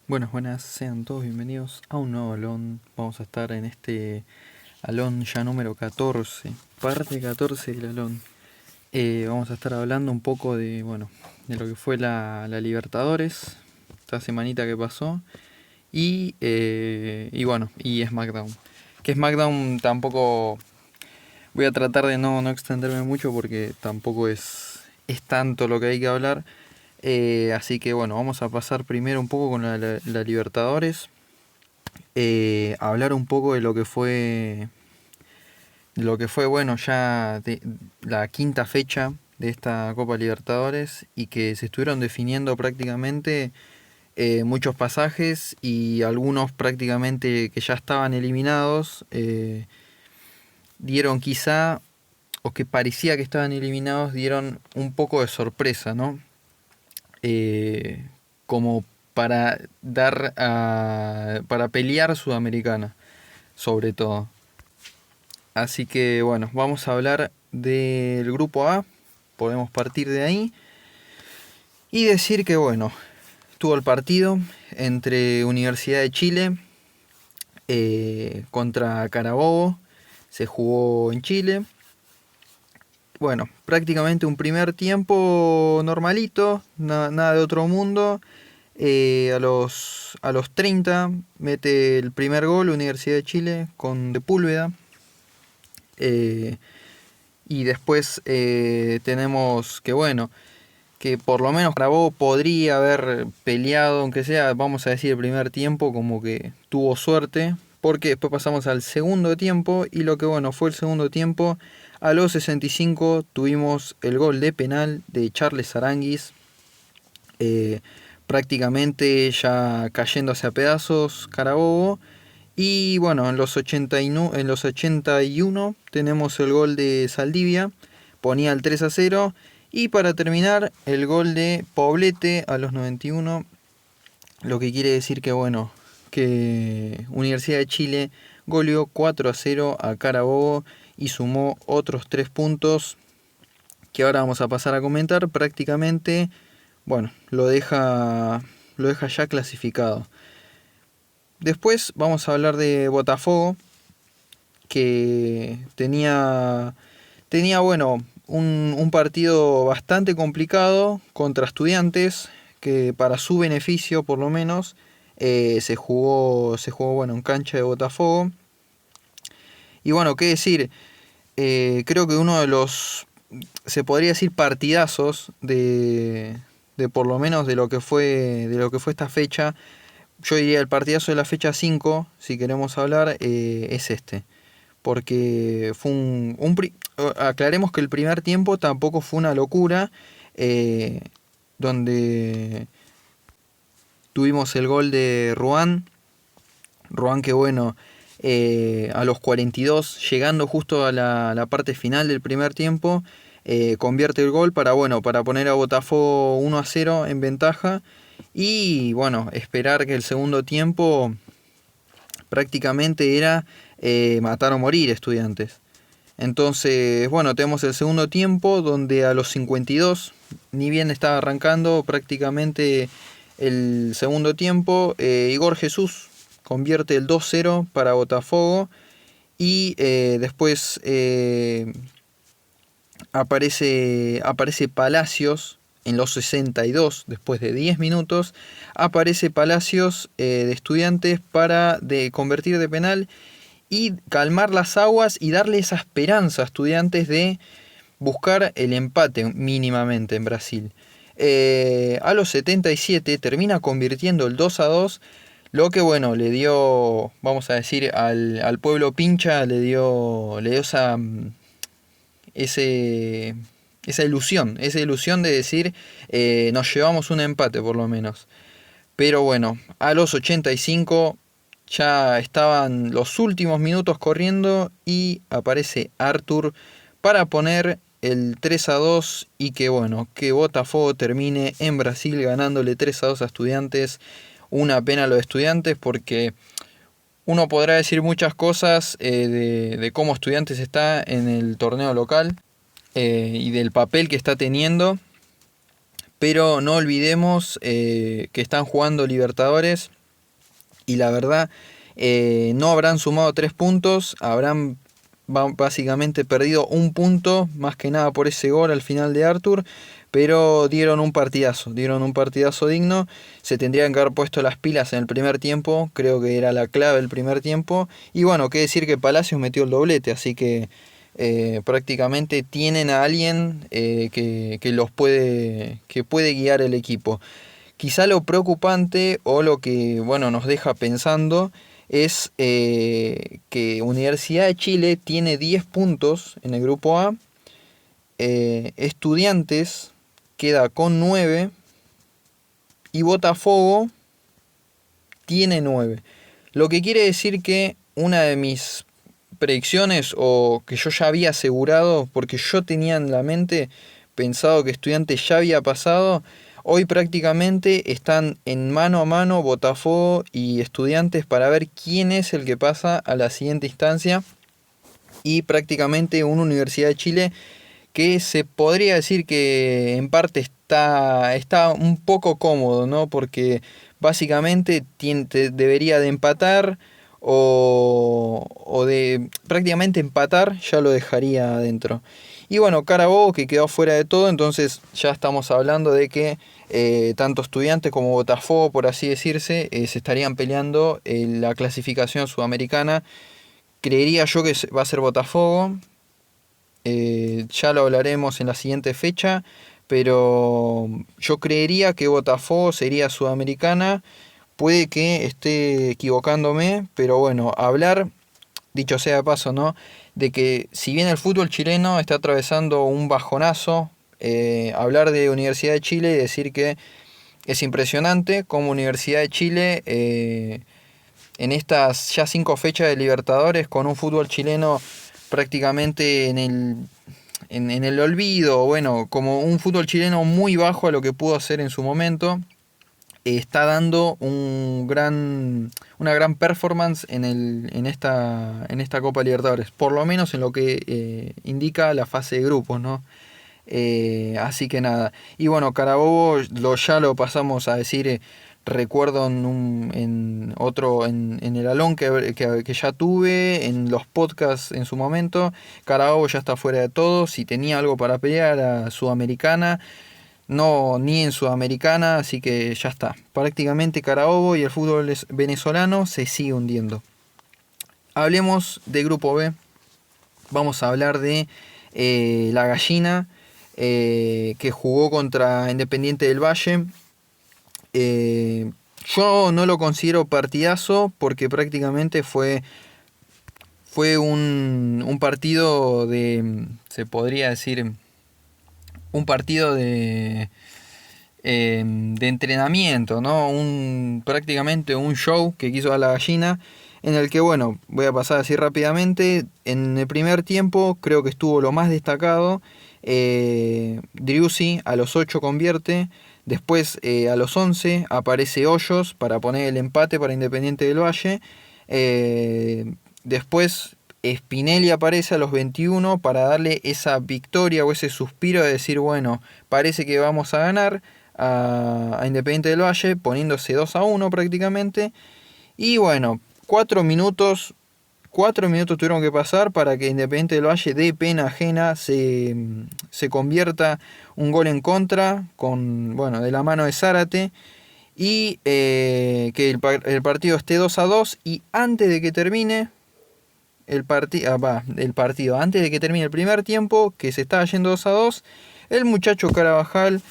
Buenas, buenas, sean todos bienvenidos a un nuevo Alon. Vamos a estar en este Alon ya número 14, parte 14 del Alon. Vamos a estar hablando un poco de, bueno, de lo que fue la Libertadores, esta semanita que pasó, y bueno, y SmackDown. Que SmackDown tampoco, voy a tratar de no extenderme mucho porque tampoco es tanto lo que hay que hablar. Así que bueno, vamos a pasar primero un poco con la Libertadores. Hablar un poco de lo que fue bueno ya de la quinta fecha de esta Copa Libertadores y que se estuvieron definiendo prácticamente muchos pasajes y algunos prácticamente que ya estaban eliminados dieron quizá o que parecía que estaban eliminados dieron un poco de sorpresa, ¿no? Como para para pelear Sudamericana, sobre todo. Así que bueno, vamos a hablar del grupo A, podemos partir de ahí y decir que bueno, tuvo el partido entre Universidad de Chile contra Carabobo, se jugó en Chile. Bueno, prácticamente un primer tiempo normalito, nada de otro mundo. A los 30 mete el primer gol Universidad de Chile con De Púlveda. Eh, y después tenemos que bueno, que por lo menos Carabobo podría haber peleado, aunque sea, vamos a decir, el primer tiempo, como que tuvo suerte. Porque después pasamos al segundo tiempo y lo que bueno fue el segundo tiempo. A los 65 tuvimos el gol de penal de Charles Aranguis. eh, Prácticamente ya cayéndose a pedazos Carabobo. Y bueno, en los 81 tenemos el gol de Saldivia, ponía el 3-0. Y para terminar, el gol de Poblete a los 91, lo que quiere decir que bueno, que Universidad de Chile goleó 4-0 a Carabobo y sumó otros 3 puntos que ahora vamos a pasar a comentar. Prácticamente, bueno, lo deja ya clasificado. Después vamos a hablar de Botafogo, que tenía bueno, un partido bastante complicado contra Estudiantes, que para su beneficio por lo menos se jugó bueno, en cancha de Botafogo. Y bueno, qué decir, creo que uno de los, se podría decir, partidazos de por lo menos de lo que fue esta fecha. Yo diría el partidazo de la fecha 5 si queremos hablar, es este. Porque fue aclaremos que el primer tiempo tampoco fue una locura, eh, donde tuvimos el gol de Ruan. Ruan que bueno, a los 42, llegando justo a la parte final del primer tiempo, convierte el gol para, bueno, para poner a Botafogo 1-0 en ventaja. Y bueno, esperar que el segundo tiempo prácticamente era matar o morir Estudiantes. Entonces, bueno, tenemos el segundo tiempo donde a los 52, ni bien estaba arrancando prácticamente el segundo tiempo, Igor Jesús convierte el 2-0 para Botafogo y después aparece Palacios en los 62, después de 10 minutos, aparece Palacios de Estudiantes para convertir de penal y calmar las aguas y darle esa esperanza a Estudiantes de buscar el empate mínimamente en Brasil. A los 77 termina convirtiendo el 2-2, lo que bueno, le dio, vamos a decir, al pueblo pincha, le dio ese, esa ilusión de decir, nos llevamos un empate por lo menos. Pero bueno, a los 85 ya estaban los últimos minutos corriendo y aparece Arthur para poner el 3-2 y que bueno, que Botafogo termine en Brasil ganándole 3-2 a Estudiantes. Una pena a los Estudiantes porque uno podrá decir muchas cosas de cómo Estudiantes está en el torneo local y del papel que está teniendo. pero no olvidemos que están jugando Libertadores y la verdad no habrán sumado 3 puntos, habrán básicamente perdido un punto, más que nada por ese gol al final de Arthur, pero dieron un partidazo digno. Se tendrían que haber puesto las pilas en el primer tiempo, creo que era la clave del primer tiempo, y bueno, qué decir que Palacios metió el doblete, así que prácticamente tienen a alguien que puede guiar el equipo. Quizá lo preocupante o lo que bueno, nos deja pensando es que Universidad de Chile tiene 10 puntos en el grupo A, Estudiantes queda con 9 y Botafogo tiene 9. Lo que quiere decir que una de mis predicciones, o que yo ya había asegurado, porque yo tenía en la mente pensado que Estudiantes ya había pasado, hoy prácticamente están en mano a mano Botafogo y Estudiantes para ver quién es el que pasa a la siguiente instancia, y prácticamente una Universidad de Chile que se podría decir que en parte está un poco cómodo, ¿no? Porque básicamente debería de empatar o de prácticamente empatar, ya lo dejaría adentro. Y bueno, Carabobo que quedó fuera de todo, entonces ya estamos hablando de que tanto Estudiantes como Botafogo, por así decirse, se estarían peleando la clasificación sudamericana. Creería yo que va a ser Botafogo. Ya lo hablaremos en la siguiente fecha, pero yo creería que Botafogo sería sudamericana. Puede que esté equivocándome, pero bueno, hablar, dicho sea de paso, ¿no? De que si bien el fútbol chileno está atravesando un bajonazo, hablar de Universidad de Chile y decir que es impresionante como Universidad de Chile en estas ya 5 fechas de Libertadores con un fútbol chileno prácticamente en el olvido, bueno, como un fútbol chileno muy bajo a lo que pudo hacer en su momento, está dando una gran performance en esta Copa Libertadores, por lo menos en lo que indica la fase de grupos, ¿no? Así que nada, y bueno, Carabobo ya lo pasamos a decir. Recuerdo en el Alón que ya tuve, en los podcasts en su momento, Carabobo ya está fuera de todo. Si tenía algo para pelear a Sudamericana, no, ni en Sudamericana, así que ya está. Prácticamente Carabobo y el fútbol venezolano se sigue hundiendo. Hablemos de Grupo B. Vamos a hablar de La Gallina, que jugó contra Independiente del Valle. Yo no lo considero partidazo porque prácticamente fue un partido se podría decir, un partido de entrenamiento, ¿no? Prácticamente un show que quiso dar La Gallina, en el que, bueno, voy a pasar así rápidamente. En el primer tiempo creo que estuvo lo más destacado. Driussi a los 8 convierte. Después a los 11 aparece Hoyos para poner el empate para Independiente del Valle. Después Spinelli aparece a los 21 para darle esa victoria o ese suspiro de decir, bueno, parece que vamos a ganar a Independiente del Valle, poniéndose 2-1 prácticamente. Y bueno, 4 minutos tuvieron que pasar para que Independiente del Valle de pena ajena se convierta un gol en contra de la mano de Zárate, y que el partido esté 2-2, y antes de que termine antes de que termine el primer tiempo, que se estaba yendo 2-2, el muchacho Carabajal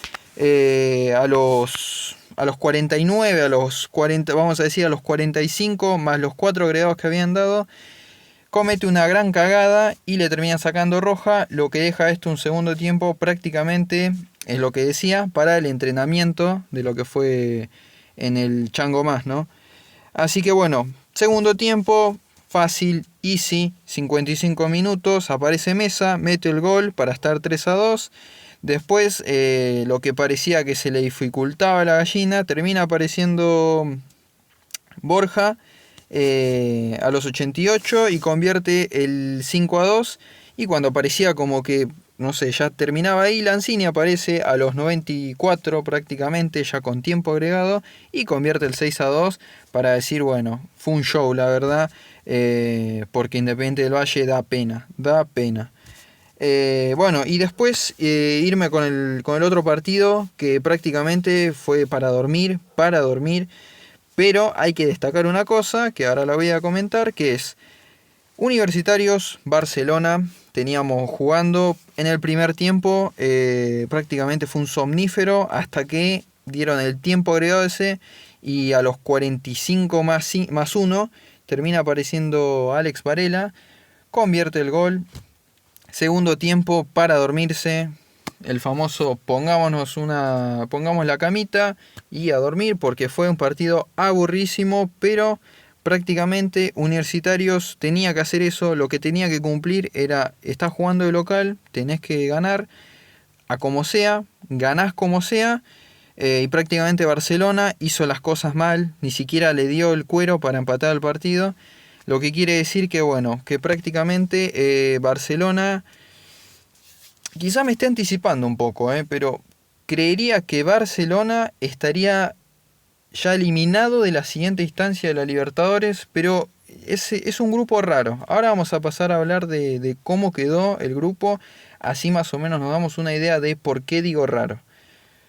a los 49, a los 40, vamos a decir a los 45, más los 4 agregados que habían dado, comete una gran cagada y le termina sacando roja, lo que deja esto un segundo tiempo prácticamente, es lo que decía, para el entrenamiento de lo que fue en el Chango Más, ¿no? Así que bueno, segundo tiempo, fácil, easy, 55 minutos, aparece Mesa, mete el gol para estar 3-2. Después, lo que parecía que se le dificultaba a La Gallina, termina apareciendo Borja a los 88 y convierte el 5-2. Y cuando parecía como que no sé, ya terminaba ahí, Lanzini aparece a los 94 prácticamente, ya con tiempo agregado, y convierte el 6-2 para decir, bueno, fue un show, la verdad, porque Independiente del Valle da pena, da pena. Bueno, y después irme con el otro partido que prácticamente fue para dormir, pero hay que destacar una cosa que ahora la voy a comentar, que es Universitarios Barcelona. Teníamos jugando en el primer tiempo, prácticamente fue un somnífero hasta que dieron el tiempo agregado ese y a los 45 más 1 termina apareciendo Alex Varela, convierte el gol. Segundo tiempo para dormirse, el famoso pongamos la camita y a dormir, porque fue un partido aburrísimo, pero prácticamente Universitarios tenía que hacer eso, lo que tenía que cumplir era, estás jugando de local, tenés que ganar a como sea, ganás como sea, y prácticamente Barcelona hizo las cosas mal, ni siquiera le dio el cuero para empatar el partido, lo que quiere decir que bueno, que prácticamente Barcelona, quizá me esté anticipando un poco, pero creería que Barcelona estaría ya eliminado de la siguiente instancia de la Libertadores, pero es un grupo raro. Ahora vamos a pasar a hablar de cómo quedó el grupo, así más o menos nos damos una idea de por qué digo raro.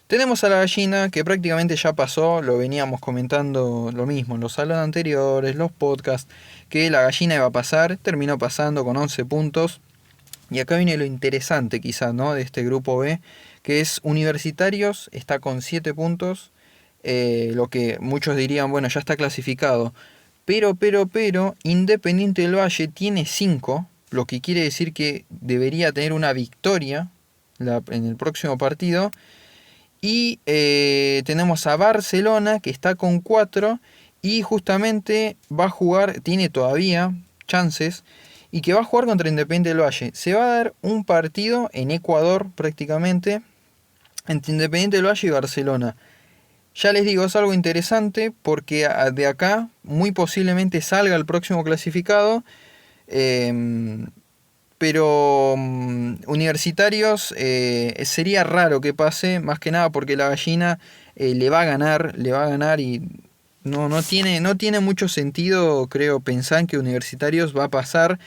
Tenemos a la gallina, que prácticamente ya pasó, lo veníamos comentando lo mismo en los salones anteriores, los podcasts, que la gallina iba a pasar, terminó pasando con 11 puntos. Y acá viene lo interesante quizás, ¿no?, de este grupo B, que es Universitarios, está con 7 puntos, lo que muchos dirían, bueno, ya está clasificado. Pero, Independiente del Valle tiene 5, lo que quiere decir que debería tener una victoria en el próximo partido. Y tenemos a Barcelona, que está con 4, y justamente va a jugar, tiene todavía chances, y que va a jugar contra Independiente del Valle. Se va a dar un partido en Ecuador prácticamente, entre Independiente del Valle y Barcelona. Ya les digo, es algo interesante porque de acá muy posiblemente salga el próximo clasificado. Pero Universitarios sería raro que pase, más que nada porque la gallina le va a ganar y no tiene mucho sentido, creo, pensar en que Universitarios va a pasar.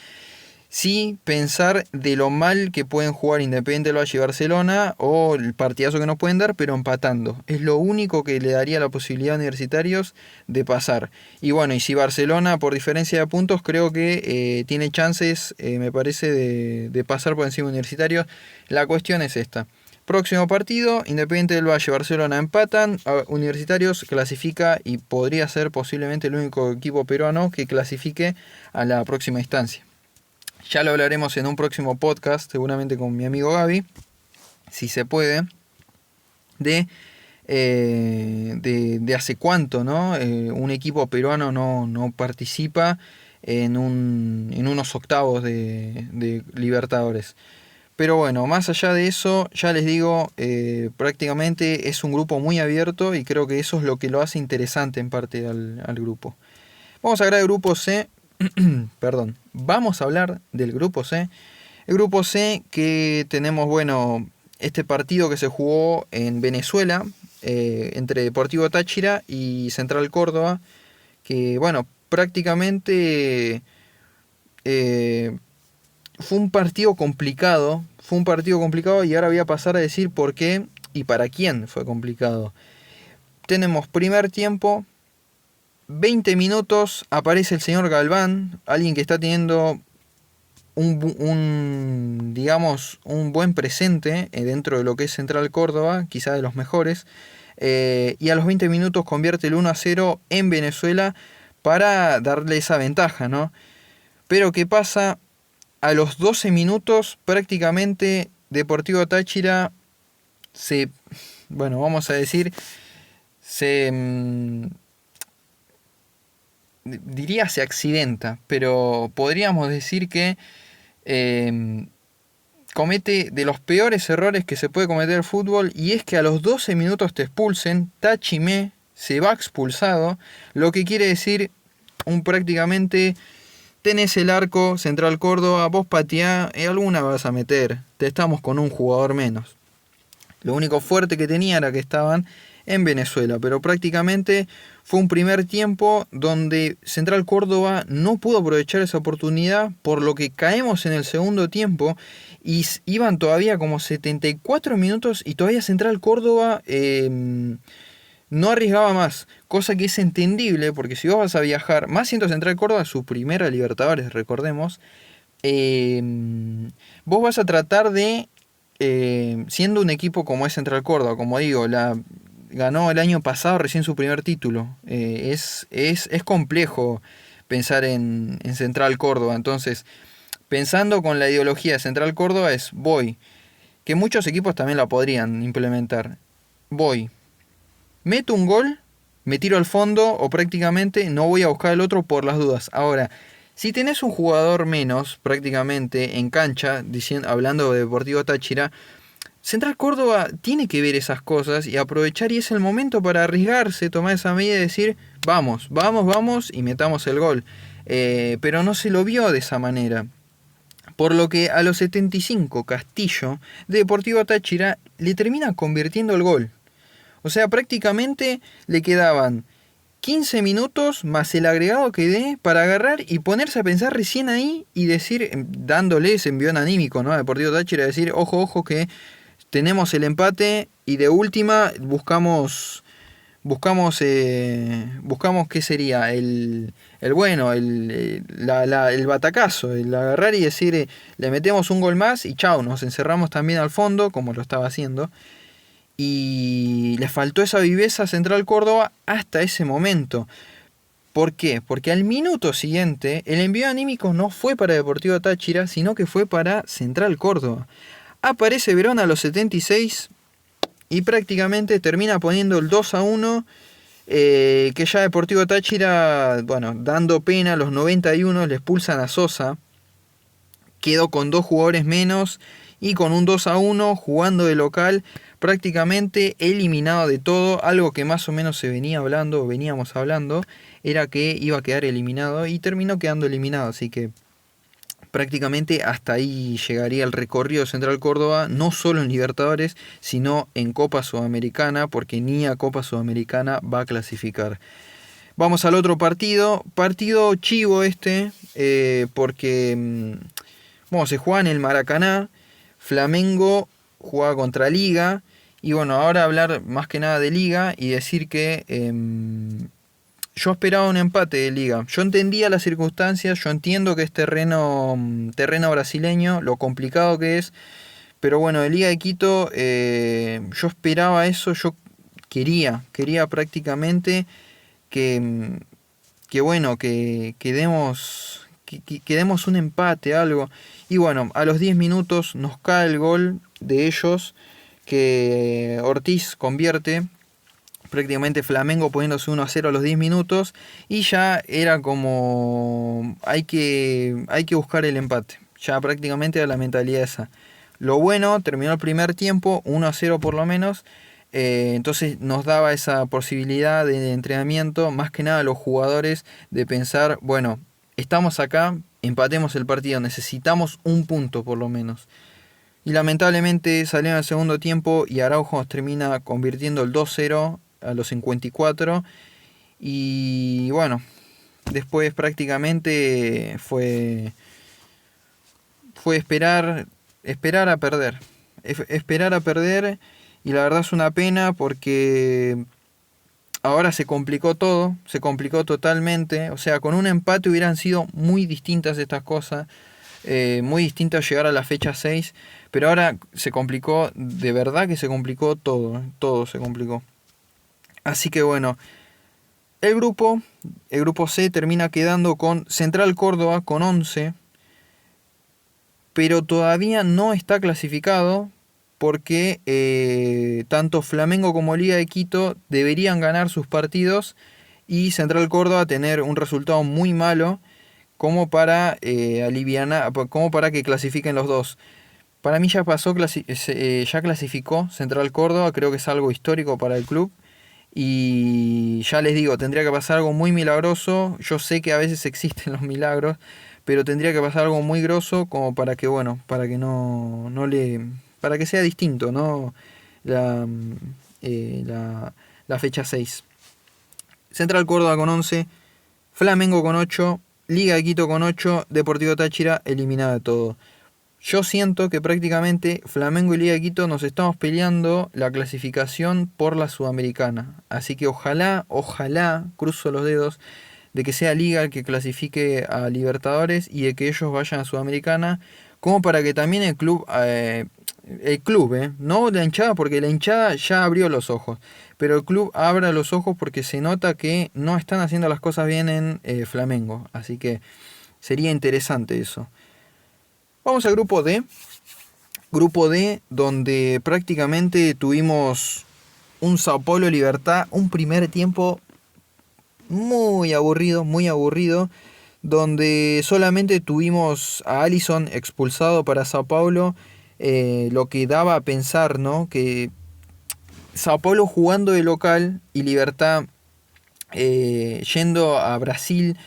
Sí, pensar de lo mal que pueden jugar Independiente del Valle y Barcelona o el partidazo que nos pueden dar, pero empatando. Es lo único que le daría la posibilidad a Universitarios de pasar. Y bueno, y si Barcelona, por diferencia de puntos, creo que tiene chances, me parece, de pasar por encima de Universitarios. La cuestión es esta. Próximo partido, Independiente del Valle y Barcelona empatan, Universitarios clasifica y podría ser posiblemente el único equipo peruano que clasifique a la próxima instancia. Ya lo hablaremos en un próximo podcast, seguramente con mi amigo Gaby, si se puede, de hace cuánto, ¿no? Un equipo peruano no participa en unos octavos de Libertadores. Pero bueno, más allá de eso, ya les digo, prácticamente es un grupo muy abierto y creo que eso es lo que lo hace interesante en parte al grupo. Vamos a hablar del grupo C. Perdón, vamos a hablar del grupo C. El grupo C que tenemos, bueno, este partido que se jugó en Venezuela, entre Deportivo Táchira y Central Córdoba, que bueno, prácticamente fue un partido complicado, y ahora voy a pasar a decir por qué y para quién fue complicado. Tenemos primer tiempo, 20 minutos, aparece el señor Galván, alguien que está teniendo digamos, un buen presente dentro de lo que es Central Córdoba, quizá de los mejores, y a los 20 minutos convierte el 1-0 en Venezuela para darle esa ventaja, ¿no? Pero ¿qué pasa? A los 12 minutos prácticamente Deportivo Táchira vamos a decir, diría se accidenta, pero podríamos decir que comete de los peores errores que se puede cometer el fútbol, y es que a los 12 minutos te expulsen, Tachimé se va expulsado, lo que quiere decir prácticamente tenés el arco Central Córdoba, vos pateá, alguna vas a meter, te estamos con un jugador menos. Lo único fuerte que tenía era que estaban en Venezuela, pero prácticamente fue un primer tiempo donde Central Córdoba no pudo aprovechar esa oportunidad, por lo que caemos en el segundo tiempo y iban todavía como 74 minutos y todavía Central Córdoba no arriesgaba más, cosa que es entendible porque si vos vas a viajar, más siendo Central Córdoba su primera Libertadores, recordemos, vos vas a tratar de, siendo un equipo como es Central Córdoba, como digo, ganó el año pasado recién su primer título, es complejo pensar en Central Córdoba, entonces pensando con la ideología de Central Córdoba que muchos equipos también la podrían implementar, meto un gol, me tiro al fondo o prácticamente no voy a buscar el otro por las dudas. Ahora, si tenés un jugador menos prácticamente en cancha, hablando de Deportivo Táchira, Central Córdoba tiene que ver esas cosas y aprovechar, y es el momento para arriesgarse, tomar esa medida y decir vamos y metamos el gol. Pero no se lo vio de esa manera. Por lo que a los 75 Castillo de Deportivo Táchira le termina convirtiendo el gol. O sea, prácticamente le quedaban 15 minutos más el agregado que dé para agarrar y ponerse a pensar recién ahí y decir, dándole ese envión anímico, ¿no?, a Deportivo Táchira, decir, ojo que tenemos el empate y de última buscamos qué sería el batacazo, el agarrar y decir, le metemos un gol más y chau, nos encerramos también al fondo como lo estaba haciendo. Y le faltó esa viveza a Central Córdoba hasta ese momento. ¿Por qué? Porque al minuto siguiente el envío anímico no fue para Deportivo Táchira, sino que fue para Central Córdoba. Aparece Verón a los 76 y prácticamente termina poniendo el 2-1, que ya Deportivo Táchira, dando pena, a los 91 le expulsan a Sosa, quedó con 2 jugadores menos y con un 2-1 jugando de local, prácticamente eliminado de todo. Algo que más o menos veníamos hablando, era que iba a quedar eliminado y terminó quedando eliminado, así que prácticamente hasta ahí llegaría el recorrido de Central Córdoba, no solo en Libertadores, sino en Copa Sudamericana, porque ni a Copa Sudamericana va a clasificar. Vamos al otro partido chivo porque se juega en el Maracaná. Flamengo jugaba contra Liga. Y ahora hablar más que nada de Liga y decir que yo esperaba un empate de Liga. Yo entendía las circunstancias, yo entiendo que es terreno brasileño, lo complicado que es. Pero de Liga de Quito yo esperaba eso, yo quería prácticamente que demos un empate, algo. Y a los 10 minutos nos cae el gol de ellos, que Ortiz convierte, prácticamente Flamengo poniéndose 1-0 a los 10 minutos, y ya era como hay que buscar el empate. Ya prácticamente era la mentalidad esa. Lo bueno, terminó el primer tiempo 1-0 por lo menos. Entonces nos daba esa posibilidad de entrenamiento, más que nada a los jugadores, de pensar, estamos acá, empatemos el partido, necesitamos un punto por lo menos. Y lamentablemente salió en el segundo tiempo y Araujo nos termina convirtiendo el 2-0 a los 54. Y después prácticamente fue esperar a perder. Esperar a perder, y la verdad es una pena porque ahora se complicó totalmente. O sea, con un empate hubieran sido muy distintas estas cosas, muy distintas llegar a la fecha 6, pero ahora se complicó, de verdad que se complicó todo se complicó. Así que el grupo C termina quedando con Central Córdoba con 11, pero todavía no está clasificado porque tanto Flamengo como Liga de Quito deberían ganar sus partidos y Central Córdoba tener un resultado muy malo como para como para que clasifiquen los dos. Para mí ya ya clasificó Central Córdoba, creo que es algo histórico para el club. Y ya les digo, tendría que pasar algo muy milagroso. Yo sé que a veces existen los milagros, pero tendría que pasar algo muy grosso como para que, bueno, para que para que sea distinto, ¿no? La, la fecha 6. Central Córdoba con 11, Flamengo con 8, Liga de Quito con 8, Deportivo Táchira eliminada de todo. Yo siento que prácticamente Flamengo y Liga de Quito nos estamos peleando la clasificación por la Sudamericana. Así que ojalá, cruzo los dedos, de que sea Liga el que clasifique a Libertadores y de que ellos vayan a Sudamericana, como para que también el club, no la hinchada, porque la hinchada ya abrió los ojos, pero el club abra los ojos porque se nota que no están haciendo las cosas bien en Flamengo. Así que sería interesante eso. Vamos al grupo D. Grupo D, donde prácticamente tuvimos un Sao Paulo Libertad, un primer tiempo muy aburrido, donde solamente tuvimos a Alisson expulsado para Sao Paulo, lo que daba a pensar, ¿no? Que Sao Paulo jugando de local y Libertad yendo a Brasil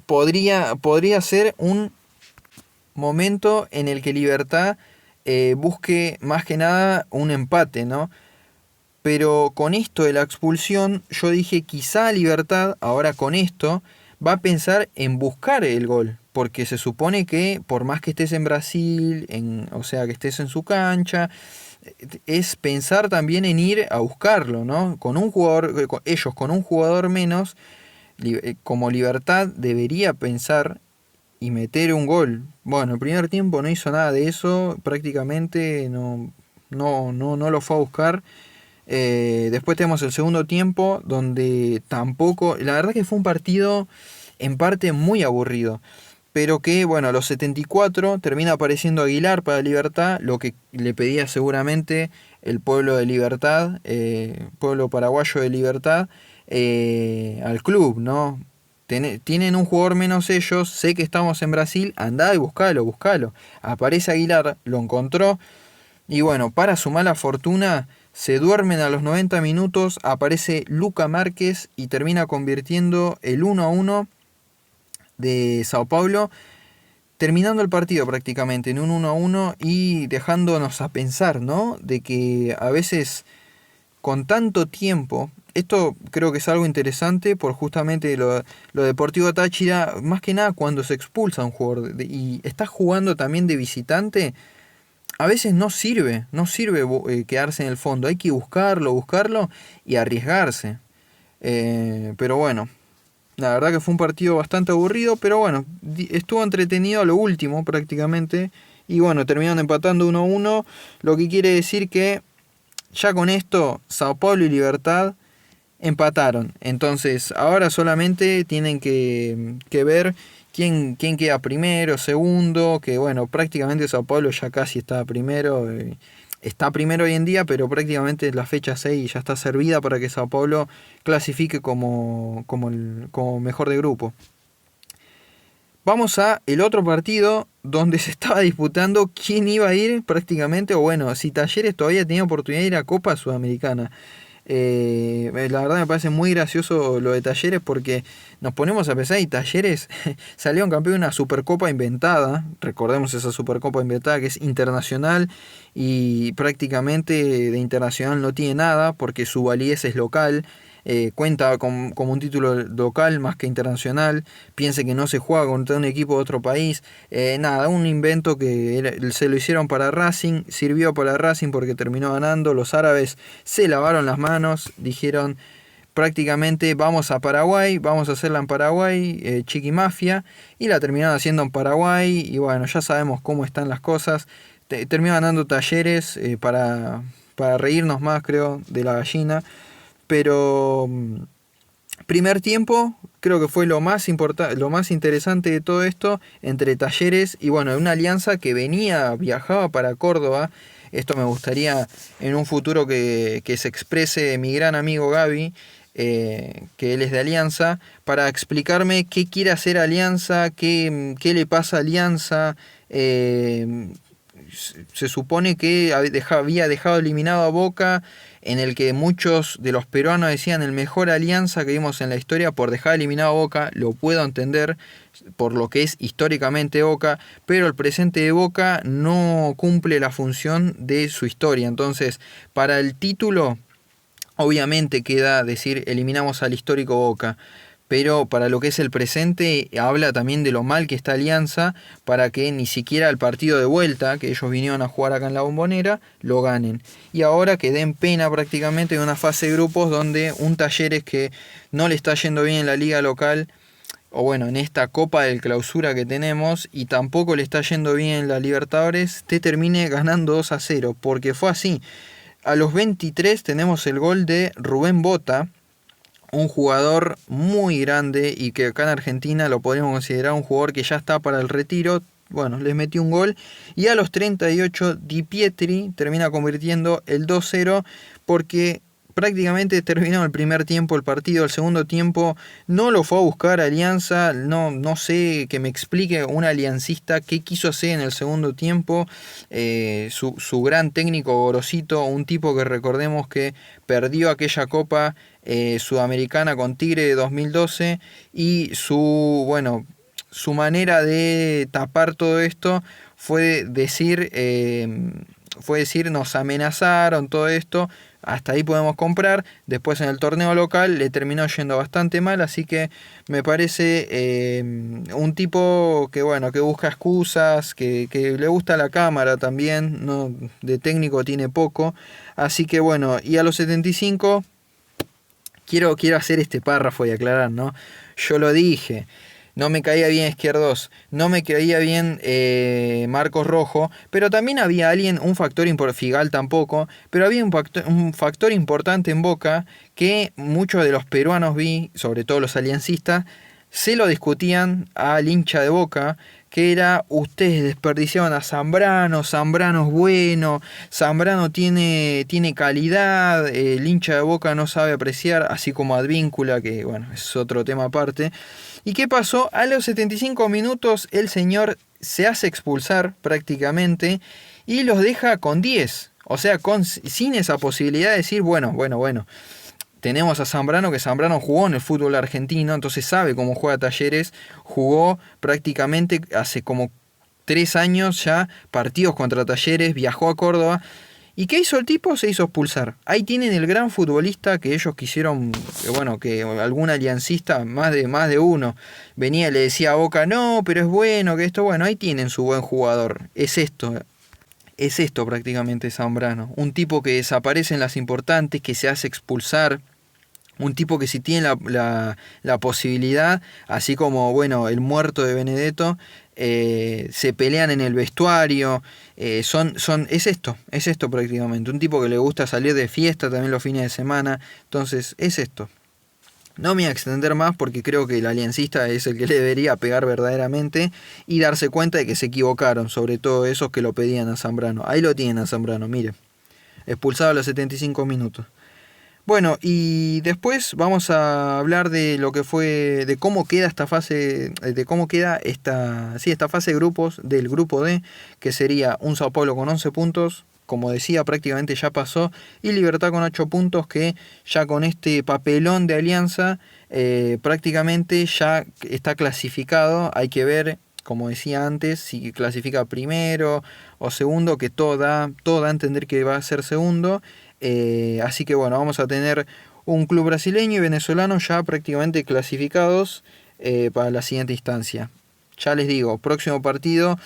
podría ser un momento en el que Libertad busque más que nada un empate, ¿no? Pero con esto de la expulsión, yo dije quizá Libertad, ahora con esto, va a pensar en buscar el gol. Porque se supone que por más que estés en Brasil, o sea, que estés en su cancha, es pensar también en ir a buscarlo, ¿no? Con un jugador, ellos con un jugador menos, como Libertad debería pensar y meter un gol. Bueno, el primer tiempo no hizo nada de eso, prácticamente no lo fue a buscar. Después tenemos el segundo tiempo, donde tampoco, la verdad que fue un partido en parte muy aburrido, pero que bueno, a los 74 termina apareciendo Aguilar para Libertad, lo que le pedía seguramente el pueblo de Libertad, pueblo paraguayo de Libertad, al club, ¿no? Tienen un jugador menos ellos, sé que estamos en Brasil, andá y buscalo. Aparece Aguilar, lo encontró, y bueno, para su mala fortuna, se duermen a los 90 minutos, aparece Luca Márquez y termina convirtiendo el 1-1 de Sao Paulo, terminando el partido prácticamente en un 1-1 y dejándonos a pensar, ¿no? De que a veces con tanto tiempo, esto creo que es algo interesante por justamente lo Deportivo Táchira, más que nada cuando se expulsa un jugador y está jugando también de visitante, a veces no sirve quedarse en el fondo, hay que buscarlo y arriesgarse. Pero bueno, la verdad que fue un partido bastante aburrido, pero bueno, estuvo entretenido a lo último prácticamente. Y bueno, terminaron empatando 1-1, lo que quiere decir que ya con esto Sao Paulo y Libertad empataron. Entonces ahora solamente tienen que ver quién queda primero, segundo, que bueno, prácticamente Sao Paulo ya casi está primero. Está primero hoy en día, pero prácticamente la fecha 6 ya está servida para que Sao Paulo clasifique como mejor de grupo. Vamos a el otro partido donde se estaba disputando quién iba a ir prácticamente, o bueno, si Talleres todavía tenía oportunidad de ir a Copa Sudamericana. La verdad me parece muy gracioso lo de Talleres porque nos ponemos a pensar y Talleres salió campeón de una Supercopa inventada, recordemos esa Supercopa inventada que es internacional y prácticamente de internacional no tiene nada porque su validez es local. Cuenta como un título local más que internacional. Piense que no se juega contra un equipo de otro país. Nada, un invento que se lo hicieron para Racing, sirvió para Racing porque terminó ganando. Los árabes se lavaron las manos, dijeron prácticamente vamos a Paraguay, vamos a hacerla en Paraguay, Chiqui Mafia, y la terminaron haciendo en Paraguay. Y bueno, ya sabemos cómo están las cosas. Terminó ganando Talleres para reírnos más, creo, de la gallina. Pero primer tiempo creo que fue lo más interesante de todo esto entre Talleres y bueno, una alianza que viajaba para Córdoba. Esto me gustaría en un futuro que se exprese mi gran amigo Gaby, que él es de Alianza, para explicarme qué quiere hacer Alianza, qué le pasa a Alianza, se supone que había dejado eliminado a Boca, en el que muchos de los peruanos decían el mejor Alianza que vimos en la historia por dejar eliminado a Boca. Lo puedo entender por lo que es históricamente Boca, pero el presente de Boca no cumple la función de su historia. Entonces, para el título, obviamente queda decir eliminamos al histórico Boca, pero para lo que es el presente habla también de lo mal que está Alianza para que ni siquiera el partido de vuelta, que ellos vinieron a jugar acá en la Bombonera, lo ganen. Y ahora que den pena prácticamente en una fase de grupos donde un Talleres que no le está yendo bien en la liga local, o bueno, en esta Copa del Clausura que tenemos, y tampoco le está yendo bien en la Libertadores, te termine ganando 2-0, porque fue así. A los 23 tenemos el gol de Rubén Bota, un jugador muy grande y que acá en Argentina lo podríamos considerar un jugador que ya está para el retiro. Bueno, les metió un gol y a los 38 Di Pietri termina convirtiendo el 2-0 porque prácticamente terminó el primer tiempo el partido. El segundo tiempo no lo fue a buscar Alianza. No sé, que me explique un aliancista qué quiso hacer en el segundo tiempo. Su gran técnico Gorosito, un tipo que recordemos que perdió aquella copa sudamericana con Tigre de 2012, y su manera de tapar todo esto fue decir nos amenazaron, todo esto, hasta ahí podemos comprar. Después en el torneo local le terminó yendo bastante mal, así que me parece un tipo que busca excusas, que le gusta la cámara también, no, de técnico tiene poco, así que bueno, y a los 75 quiero hacer este párrafo y aclarar, ¿no? Yo lo dije, no me caía bien Izquierdos, no me caía bien Marcos Rojo, pero también había un factor importante, Figal tampoco, pero había un factor importante en Boca que muchos de los peruanos sobre todo los aliancistas, se lo discutían al hincha de Boca, que era: ustedes desperdiciaban a Zambrano, Zambrano es bueno, Zambrano tiene calidad, el hincha de Boca no sabe apreciar, así como Advíncula, que bueno, es otro tema aparte. ¿Y qué pasó? A los 75 minutos el señor se hace expulsar prácticamente y los deja con 10, o sea, sin esa posibilidad de decir, bueno, tenemos a Zambrano, que Zambrano jugó en el fútbol argentino, entonces sabe cómo juega Talleres, jugó prácticamente hace como 3 años ya partidos contra Talleres, viajó a Córdoba. ¿Y qué hizo el tipo? Se hizo expulsar. Ahí tienen el gran futbolista que ellos quisieron, que algún aliancista, más de uno, venía y le decía a Boca, no, pero es bueno, que esto, ahí tienen su buen jugador. Es esto prácticamente Zambrano, un tipo que desaparece en las importantes, que se hace expulsar, un tipo que si tiene la posibilidad, así como el muerto de Benedetto, se pelean en el vestuario, es esto prácticamente, un tipo que le gusta salir de fiesta también los fines de semana, entonces es esto. No me voy a extender más porque creo que el aliancista es el que le debería pegar verdaderamente y darse cuenta de que se equivocaron, sobre todo esos que lo pedían a Zambrano. Ahí lo tienen a Zambrano, mire, expulsado a los 75 minutos. Bueno, y después vamos a hablar de lo que fue, de cómo queda esta fase, esta fase de grupos del grupo D, que sería un Sao Paulo con 11 puntos, como decía, prácticamente ya pasó, y Libertad con 8 puntos, que ya con este papelón de Alianza prácticamente ya está clasificado. Hay que ver, como decía antes, si clasifica primero o segundo, que todo da a entender que va a ser segundo. Así que vamos a tener un club brasileño y venezolano ya prácticamente clasificados para la siguiente instancia. Ya les digo, próximo partido,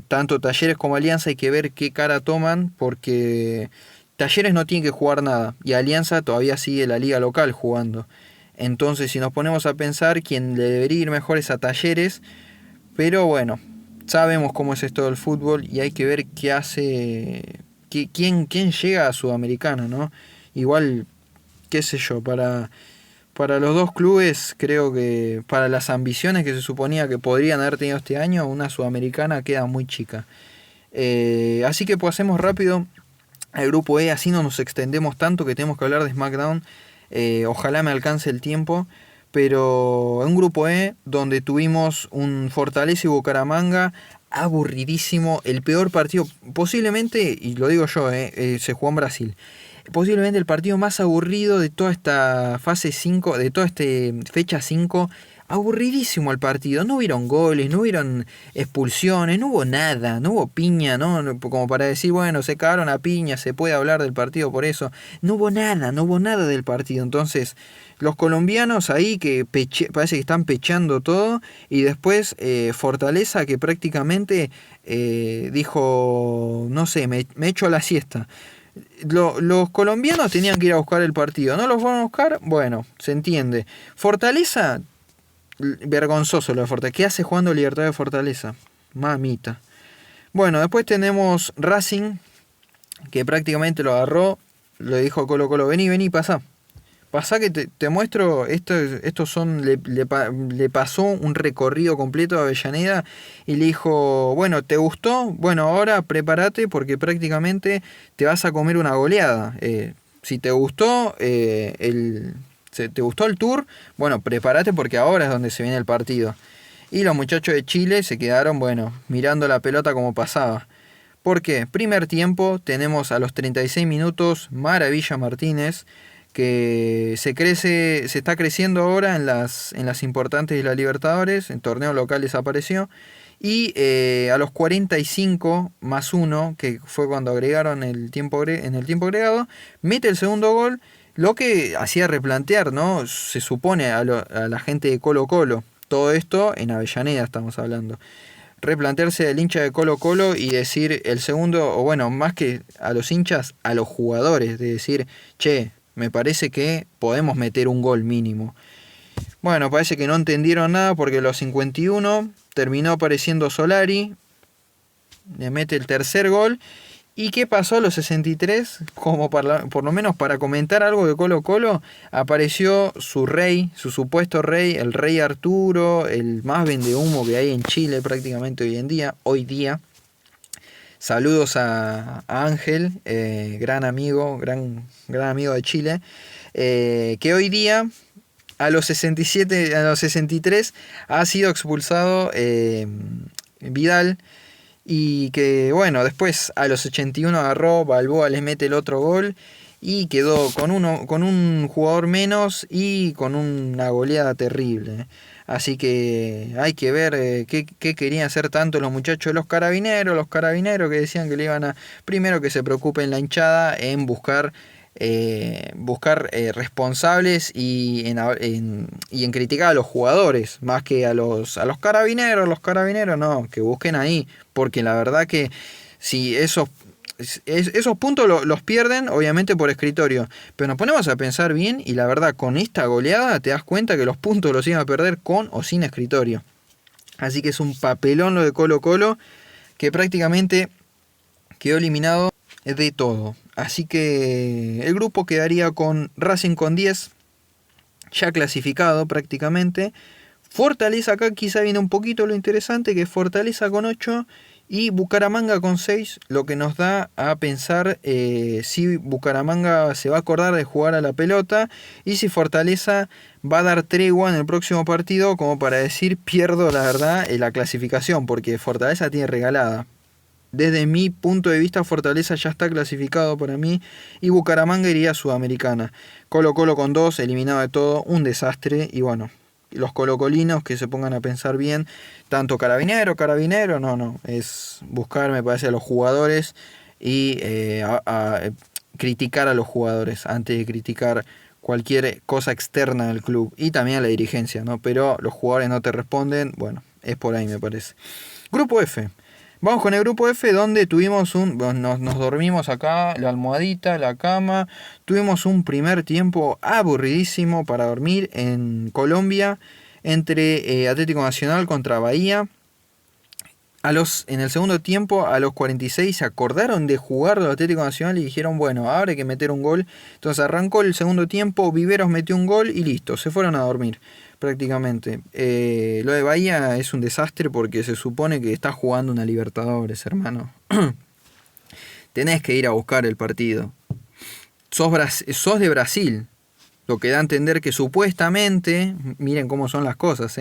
tanto Talleres como Alianza hay que ver qué cara toman, porque Talleres no tiene que jugar nada y Alianza todavía sigue la liga local jugando. Entonces, si nos ponemos a pensar, quien le debería ir mejor es a Talleres, pero sabemos cómo es esto del fútbol y hay que ver qué hace, quién llega a Sudamericana, ¿no? Igual, qué sé yo, para los dos clubes, creo que para las ambiciones que se suponía que podrían haber tenido este año, una Sudamericana queda muy chica. Así que pasemos rápido al grupo E, así no nos extendemos tanto, que tenemos que hablar de SmackDown. Ojalá me alcance el tiempo. Pero en un grupo E donde tuvimos un Fortaleza y Bucaramanga aburridísimo, el peor partido, posiblemente, y lo digo yo, se jugó en Brasil, posiblemente el partido más aburrido de toda esta fase 5 de toda esta fecha 5. Aburridísimo el partido, no hubieron goles, no hubieron expulsiones, no hubo nada, no hubo piña, ¿no? Como para decir, bueno, se cagaron a piña, se puede hablar del partido por eso. No hubo nada, no hubo nada del partido. Entonces, los colombianos ahí que parece que están pechando todo, y después Fortaleza que prácticamente dijo, no sé, me echo a la siesta. Los colombianos tenían que ir a buscar el partido, ¿no los fueron a buscar? Bueno, se entiende. Fortaleza, vergonzoso lo de Fortaleza. ¿Qué hace jugando Libertad de Fortaleza? Mamita. Bueno, después tenemos Racing, que prácticamente lo agarró, le dijo a Colo Colo, vení, pasá. Pasá que te muestro, estos son, le pasó un recorrido completo a Avellaneda y le dijo, bueno, ¿te gustó? Bueno, ahora prepárate porque prácticamente te vas a comer una goleada. Si te gustó ¿te gustó el tour? Bueno, prepárate porque ahora es donde se viene el partido. Y los muchachos de Chile se quedaron, bueno, mirando la pelota como pasaba. ¿Por qué? Primer tiempo, tenemos a los 36 minutos Maravilla Martínez, que se está creciendo ahora en las importantes de la Libertadores, en torneos locales apareció. Y a los 45 más 1, que fue cuando agregaron en el tiempo agregado, mete el segundo gol. Lo que hacía replantear, ¿no? Se supone a la gente de Colo Colo. Todo esto en Avellaneda estamos hablando. Replantearse del hincha de Colo Colo y decir el segundo, o bueno, más que a los hinchas, a los jugadores. De decir, che, me parece que podemos meter un gol mínimo. Bueno, parece que no entendieron nada porque a los 51 terminó apareciendo Solari. Le mete el tercer gol. ¿Y qué pasó a los 63? Como por lo menos para comentar algo de Colo Colo, apareció su rey, su supuesto rey, el rey Arturo, el más vendehumo que hay en Chile prácticamente hoy día. Saludos a Ángel, gran amigo, gran amigo de Chile, que hoy día a los 63 ha sido expulsado Vidal. Y que bueno, después a los 81 agarró, Balboa les mete el otro gol y quedó con un jugador menos y con una goleada terrible. Así que hay que ver qué querían hacer tanto los muchachos de los carabineros que decían que le iban a, primero que se preocupen la hinchada en buscar responsables y en criticar a los jugadores más que a los carabineros no, que busquen ahí, porque la verdad que si esos puntos los pierden obviamente por escritorio, pero nos ponemos a pensar bien y la verdad con esta goleada te das cuenta que los puntos los iban a perder con o sin escritorio. Así que es un papelón lo de Colo Colo, que prácticamente quedó eliminado de todo. Así que el grupo quedaría con Racing con 10, ya clasificado prácticamente. Fortaleza, acá quizá viene un poquito lo interesante, que Fortaleza con 8 y Bucaramanga con 6, lo que nos da a pensar si Bucaramanga se va a acordar de jugar a la pelota y si Fortaleza va a dar tregua en el próximo partido como para decir pierdo la verdad la clasificación, porque Fortaleza tiene regalada. Desde mi punto de vista, Fortaleza ya está clasificado para mí y Bucaramanga iría a Sudamericana. Colo Colo con 2, eliminado de todo, un desastre. Y bueno, los colocolinos que se pongan a pensar bien, tanto carabinero, no, es buscar, me parece, a los jugadores y criticar a los jugadores antes de criticar cualquier cosa externa del club y también a la dirigencia, ¿no? Pero los jugadores no te responden, bueno, es por ahí me parece. Grupo F. Vamos con el grupo F, donde tuvimos nos dormimos acá, la almohadita, la cama. Tuvimos un primer tiempo aburridísimo para dormir en Colombia, entre Atlético Nacional contra Bahía. En el segundo tiempo, a los 46, se acordaron de jugar los Atlético Nacional y dijeron, bueno, ahora hay que meter un gol. Entonces arrancó el segundo tiempo, Viveros metió un gol y listo, se fueron a dormir. Prácticamente. Lo de Bahía es un desastre porque se supone que estás jugando una Libertadores, hermano. Tenés que ir a buscar el partido. Sos de Brasil. Lo que da a entender que supuestamente, miren cómo son las cosas,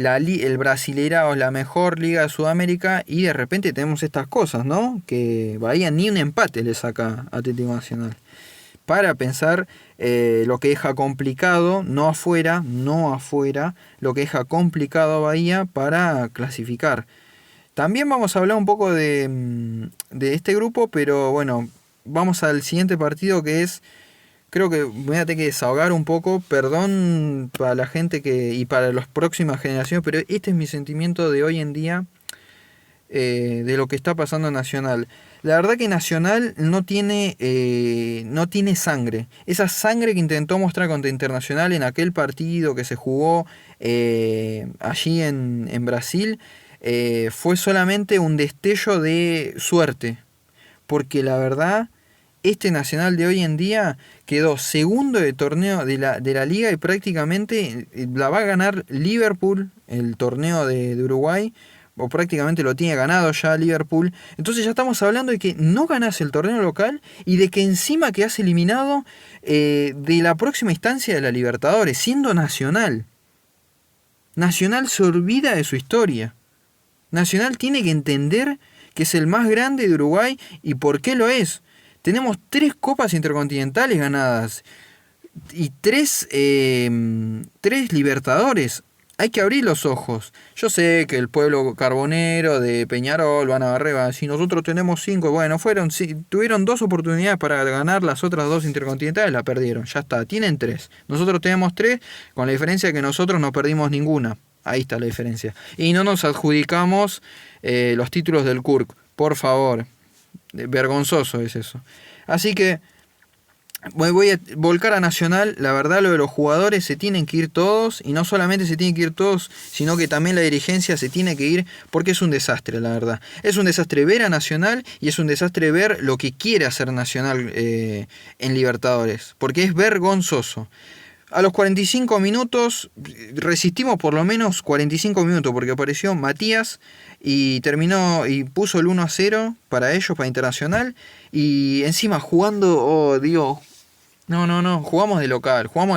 el Brasileirao es la mejor liga de Sudamérica y de repente tenemos estas cosas, ¿no? Que Bahía ni un empate le saca a Atlético Nacional. Para pensar lo que deja complicado, no afuera, lo que deja complicado a Bahía para clasificar. También vamos a hablar un poco de este grupo, pero bueno, vamos al siguiente partido que es, creo que me voy a tener que desahogar un poco, perdón para la gente y para las próximas generaciones, pero este es mi sentimiento de hoy en día, de lo que está pasando en Nacional. La verdad que Nacional no tiene sangre. Esa sangre que intentó mostrar contra Internacional en aquel partido que se jugó allí en Brasil, fue solamente un destello de suerte. Porque la verdad, este Nacional de hoy en día quedó segundo de torneo de la liga y prácticamente la va a ganar Liverpool, el torneo de Uruguay, o prácticamente lo tiene ganado ya Liverpool. Entonces ya estamos hablando de que no ganas el torneo local y de que encima quedas eliminado de la próxima instancia de la Libertadores, siendo Nacional. Nacional se olvida de su historia. Nacional tiene que entender que es el más grande de Uruguay y por qué lo es. Tenemos 3 copas intercontinentales ganadas y 3 Libertadores. Hay que abrir los ojos. Yo sé que el pueblo carbonero de Peñarol van a agarrar, si nosotros tenemos 5, bueno, tuvieron 2 oportunidades para ganar las otras 2 intercontinentales, la perdieron, ya está, tienen 3. Nosotros tenemos 3, con la diferencia de que nosotros no perdimos ninguna. Ahí está la diferencia. Y no nos adjudicamos los títulos del CURC, por favor. Vergonzoso es eso. Así que voy a volcar a Nacional. La verdad, lo de los jugadores se tienen que ir todos. Y no solamente se tienen que ir todos, sino que también la dirigencia se tiene que ir, porque es un desastre, la verdad. Es un desastre ver a Nacional y es un desastre ver lo que quiere hacer Nacional en Libertadores, porque es vergonzoso. A los 45 minutos, resistimos por lo menos 45 minutos, porque apareció Matías y terminó y puso el 1-0 para ellos, para Internacional. Y encima jugando, oh Dios, no, jugamos de local, jugamos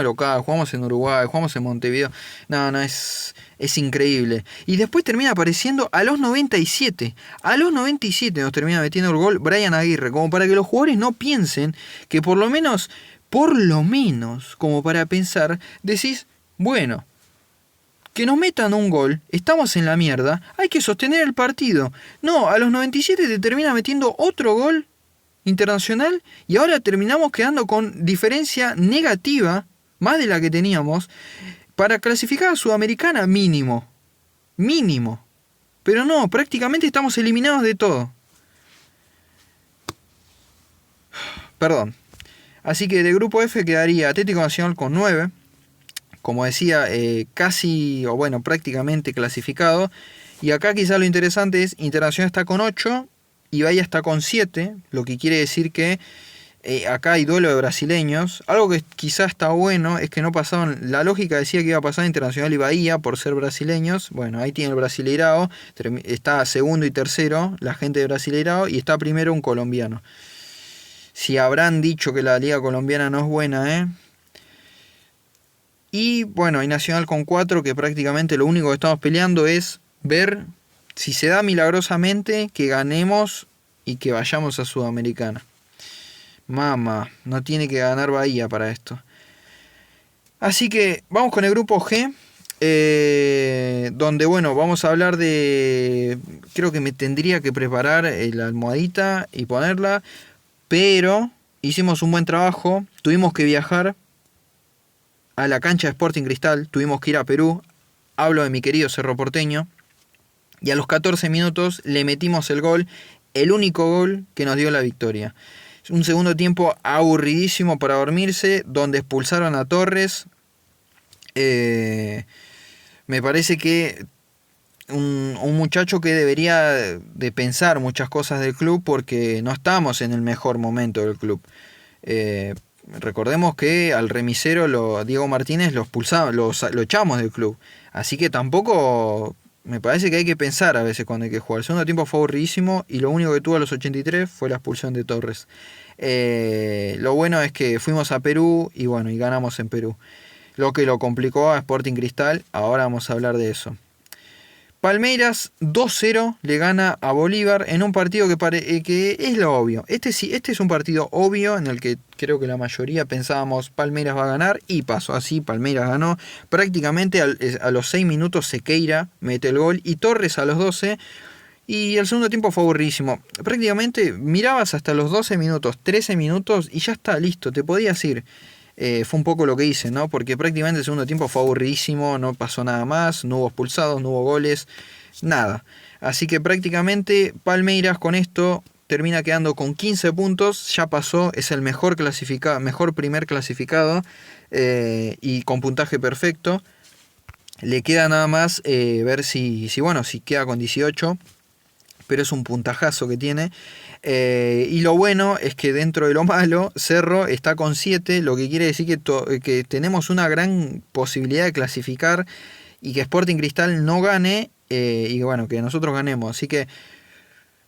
en Uruguay, jugamos en Montevideo. No, es increíble. Y después termina apareciendo a los 97. A los 97 nos termina metiendo el gol Brian Aguirre, como para que los jugadores no piensen que por lo menos, como para pensar, decís, bueno, que nos metan un gol, estamos en la mierda, hay que sostener el partido. No, a los 97 te termina metiendo otro gol Internacional y ahora terminamos quedando con diferencia negativa, más de la que teníamos, para clasificar a Sudamericana mínimo. Pero no, prácticamente estamos eliminados de todo. Perdón. Así que de grupo F quedaría Atlético Nacional con 9. Como decía, casi, o bueno, prácticamente clasificado. Y acá quizá lo interesante es, Internacional está con 8 y Bahía está con 7. Lo que quiere decir que acá hay duelo de brasileños. Algo que quizá está bueno es que no pasaban, la lógica decía que iba a pasar Internacional y Bahía por ser brasileños. Bueno, ahí tiene el Brasileirao, está segundo y tercero la gente de Brasileirao y está primero un colombiano. Si habrán dicho que la liga colombiana no es buena, Y bueno, hay Nacional con 4, que prácticamente lo único que estamos peleando es ver si se da milagrosamente que ganemos y que vayamos a Sudamericana. Mamá, no tiene que ganar Bahía para esto. Así que vamos con el grupo G, donde bueno, vamos a hablar de... Creo que me tendría que preparar la almohadita y ponerla, pero hicimos un buen trabajo, tuvimos que viajar a la cancha de Sporting Cristal, tuvimos que ir a Perú, hablo de mi querido Cerro Porteño, y a los 14 minutos le metimos el gol, el único gol que nos dio la victoria. Un segundo tiempo aburridísimo para dormirse, donde expulsaron a Torres. Me parece que un muchacho que debería de pensar muchas cosas del club, porque no estamos en el mejor momento del club. Recordemos que al remisero Diego Martínez lo echamos del club. Así que tampoco... Me parece que hay que pensar a veces cuando hay que jugar. El segundo tiempo fue aburridísimo y lo único que tuvo a los 83 fue la expulsión de Torres. Lo bueno es que fuimos a Perú y bueno, y ganamos en Perú. Lo que lo complicó a Sporting Cristal, ahora vamos a hablar de eso. Palmeiras 2-0 le gana a Bolívar en un partido que es lo obvio. Este es un partido obvio en el que creo que la mayoría pensábamos Palmeiras va a ganar y pasó así, Palmeiras ganó. Prácticamente a los 6 minutos Sequeira mete el gol y Torres a los 12 y el segundo tiempo fue aburrísimo. Prácticamente mirabas hasta los 12 minutos, 13 minutos y ya está listo, te podías ir. Fue un poco lo que hice, ¿no? Porque prácticamente el segundo tiempo fue aburridísimo, no pasó nada más, no hubo expulsados, no hubo goles, nada. Así que prácticamente Palmeiras con esto termina quedando con 15 puntos, ya pasó, es el mejor primer clasificado y con puntaje perfecto. Le queda nada más ver si queda con 18, pero es un puntajazo que tiene. Y lo bueno es que dentro de lo malo, Cerro está con 7, lo que quiere decir que tenemos una gran posibilidad de clasificar y que Sporting Cristal no gane y bueno, que nosotros ganemos. Así que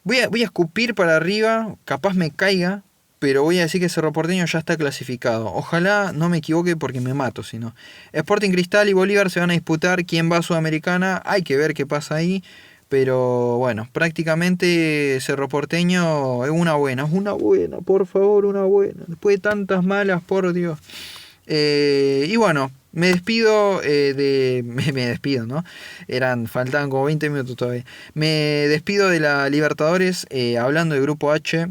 voy a escupir para arriba, capaz me caiga, pero voy a decir que Cerro Porteño ya está clasificado. Ojalá no me equivoque porque me mato si no. Sporting Cristal y Bolívar se van a disputar quién va a Sudamericana, hay que ver qué pasa ahí. Pero bueno, prácticamente Cerro Porteño es una buena, por favor, una buena. Después de tantas malas, por Dios. Y bueno, me despido me despido, ¿no? Faltaban como 20 minutos todavía. Me despido de la Libertadores hablando de Grupo H,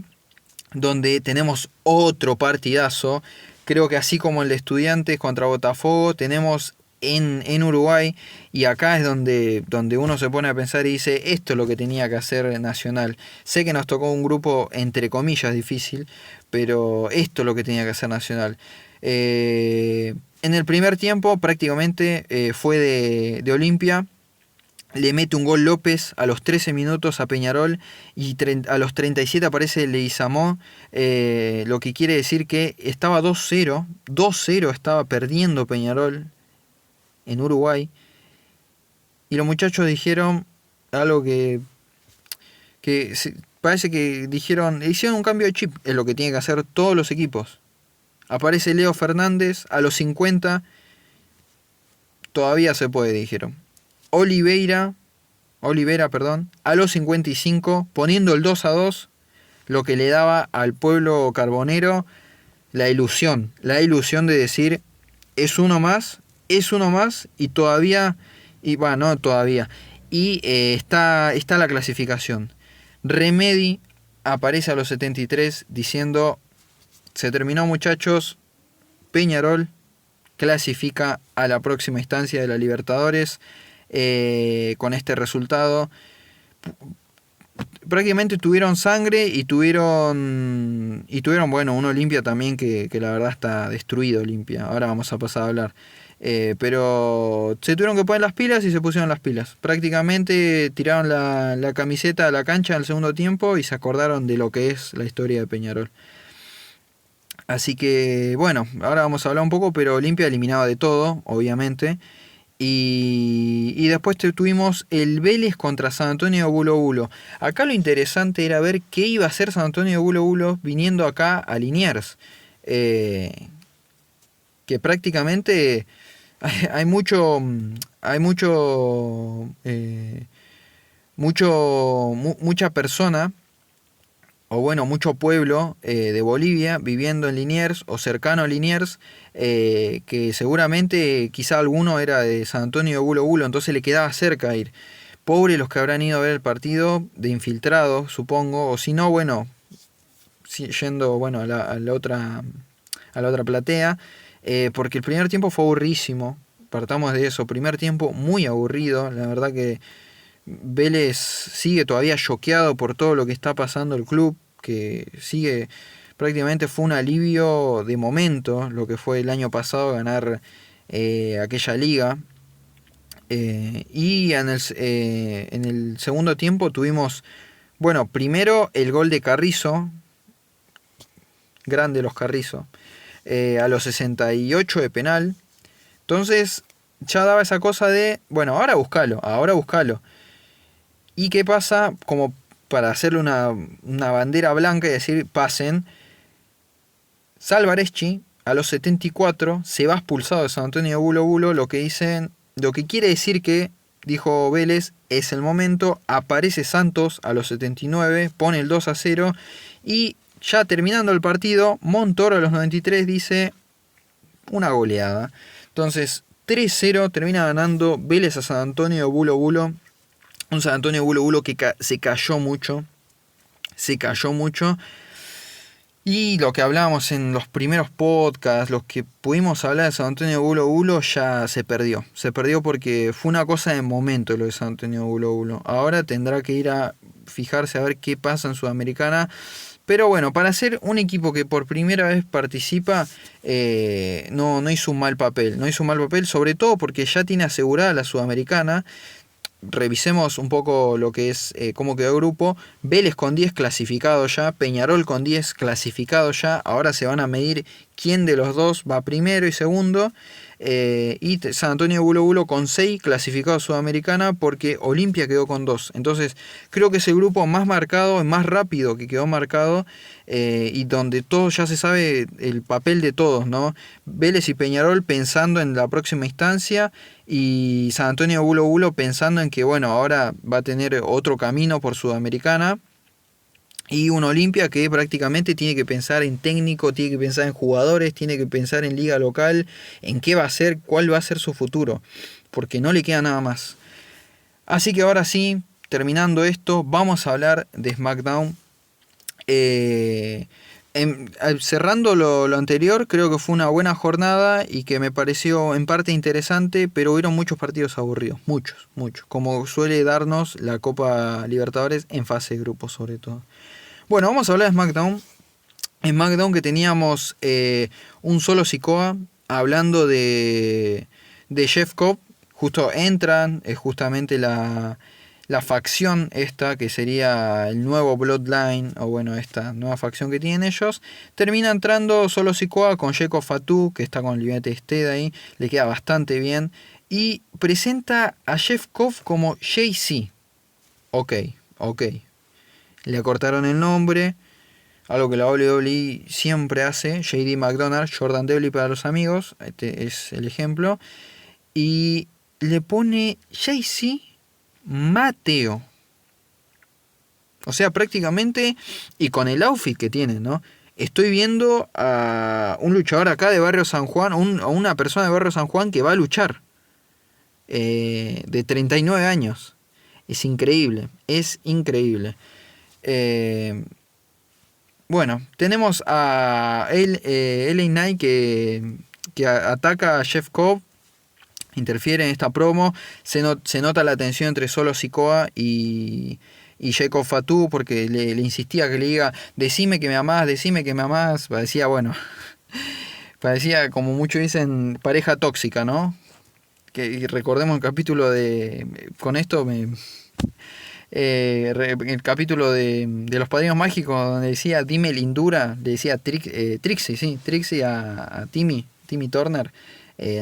donde tenemos otro partidazo. Creo que así como el de Estudiantes contra Botafogo, tenemos en Uruguay, y acá es donde uno se pone a pensar y dice, esto es lo que tenía que hacer Nacional. Sé que nos tocó un grupo entre comillas difícil, pero esto es lo que tenía que hacer Nacional. En el primer tiempo prácticamente fue de Olimpia. Le mete un gol López a los 13 minutos a Peñarol y a los 37 aparece Leguizamón, lo que quiere decir que estaba 2-0 estaba perdiendo Peñarol en Uruguay, y los muchachos dijeron algo parece que hicieron un cambio de chip, es lo que tienen que hacer todos los equipos. Aparece Leo Fernández a los 50, todavía se puede, dijeron. Olivera, a los 55, poniendo el 2-2, lo que le daba al pueblo carbonero la ilusión de decir, es uno más, y todavía, está la clasificación. Remedi aparece a los 73 diciendo, se terminó muchachos, Peñarol clasifica a la próxima instancia de la Libertadores con este resultado. Prácticamente tuvieron sangre y tuvieron bueno, un Olimpia también que la verdad está destruido Olimpia. Ahora vamos a pasar a hablar. Pero se tuvieron que poner las pilas y se pusieron las pilas. Prácticamente tiraron la camiseta a la cancha en el segundo tiempo y se acordaron de lo que es la historia de Peñarol. Así que bueno, ahora vamos a hablar un poco, pero Olimpia eliminaba de todo, obviamente. Y después tuvimos el Vélez contra San Antonio de Bulo Bulo. Acá lo interesante era ver qué iba a hacer San Antonio de Bulo Bulo viniendo acá a Liniers. Que prácticamente mucha persona, o bueno, mucho pueblo de Bolivia viviendo en Liniers o cercano a Liniers, que seguramente quizá alguno era de San Antonio de Bulo Bulo, entonces le quedaba cerca ir. Pobre los que habrán ido a ver el partido de infiltrados, supongo, o si no, bueno, yendo bueno, a la otra platea, porque el primer tiempo fue aburrísimo. Partamos de eso, primer tiempo muy aburrido, la verdad que Vélez sigue todavía choqueado por todo lo que está pasando el club, que sigue, prácticamente fue un alivio de momento lo que fue el año pasado ganar aquella liga. Y en el segundo tiempo tuvimos, bueno, primero el gol de Carrizo, grande los Carrizo, a los 68 de penal. Entonces ya daba esa cosa de, bueno, ahora búscalo. ¿Y qué pasa? Como para hacerle una bandera blanca y decir, pasen. Salvareschi, a los 74, se va expulsado de San Antonio de Bulo Bulo, lo que quiere decir que dijo Vélez, es el momento. Aparece Santos a los 79, pone el 2-0 y ya terminando el partido, Montoro a los 93 dice una goleada. Entonces 3-0 termina ganando Vélez a San Antonio Bulo Bulo. Un San Antonio Bulo Bulo que se cayó mucho. Y lo que hablábamos en los primeros podcasts, los que pudimos hablar de San Antonio Bulo Bulo, ya se perdió. Se perdió porque fue una cosa de momento lo de San Antonio Bulo Bulo. Ahora tendrá que ir a fijarse a ver qué pasa en Sudamericana. Pero bueno, para ser un equipo que por primera vez participa, no hizo un mal papel. No hizo un mal papel, sobre todo porque ya tiene asegurada la Sudamericana. Revisemos un poco lo que es cómo quedó el grupo. Vélez con 10 clasificado ya, Peñarol con 10 clasificado ya. Ahora se van a medir quién de los dos va primero y segundo. Y San Antonio Bulo Bulo con 6 clasificado a Sudamericana, porque Olimpia quedó con 2. Entonces creo que es el grupo más marcado, más rápido que quedó marcado, y donde todo ya se sabe el papel de todos, ¿no? Vélez y Peñarol pensando en la próxima instancia, y San Antonio Bulo Bulo pensando en que bueno, ahora va a tener otro camino por Sudamericana. Y un Olimpia que prácticamente tiene que pensar en técnico, tiene que pensar en jugadores, tiene que pensar en liga local, en qué va a ser, cuál va a ser su futuro, porque no le queda nada más. Así que ahora sí, terminando esto, vamos a hablar de SmackDown. Cerrando lo anterior, creo que fue una buena jornada y que me pareció en parte interesante, pero hubieron muchos partidos aburridos, muchos, como suele darnos la Copa Libertadores en fase de grupos sobre todo. Bueno, vamos a hablar de SmackDown. En SmackDown que teníamos un Solo Sikoa hablando de Jeff Cobb. Justo entran, es justamente la facción esta, que sería el nuevo Bloodline, o bueno, esta nueva facción que tienen ellos. Termina entrando Solo Sikoa con Jacob Fatu, que está con Livete Stead ahí, le queda bastante bien. Y presenta a Jeff Cobb como JC. Ok. Le acortaron el nombre, algo que la WWE siempre hace. JD McDonald, Jordan Devlin para los amigos, este es el ejemplo. Y le pone JC Mateo. O sea, prácticamente, y con el outfit que tiene, ¿no? Estoy viendo a un luchador acá de Barrio San Juan, a una persona de Barrio San Juan que va a luchar, de 39 años. Es increíble. Bueno, tenemos a LA Knight que ataca a Jeff Cobb, interfiere en esta promo. Se nota la tensión entre Solo Sikoa y Jacob Fatu, porque le insistía que le diga, decime que me amás. Parecía, como muchos dicen, pareja tóxica, ¿no? Que recordemos el capítulo con esto el capítulo de los Padrinos Mágicos, donde decía dime Lindura, le decía Trixie a Timmy Turner.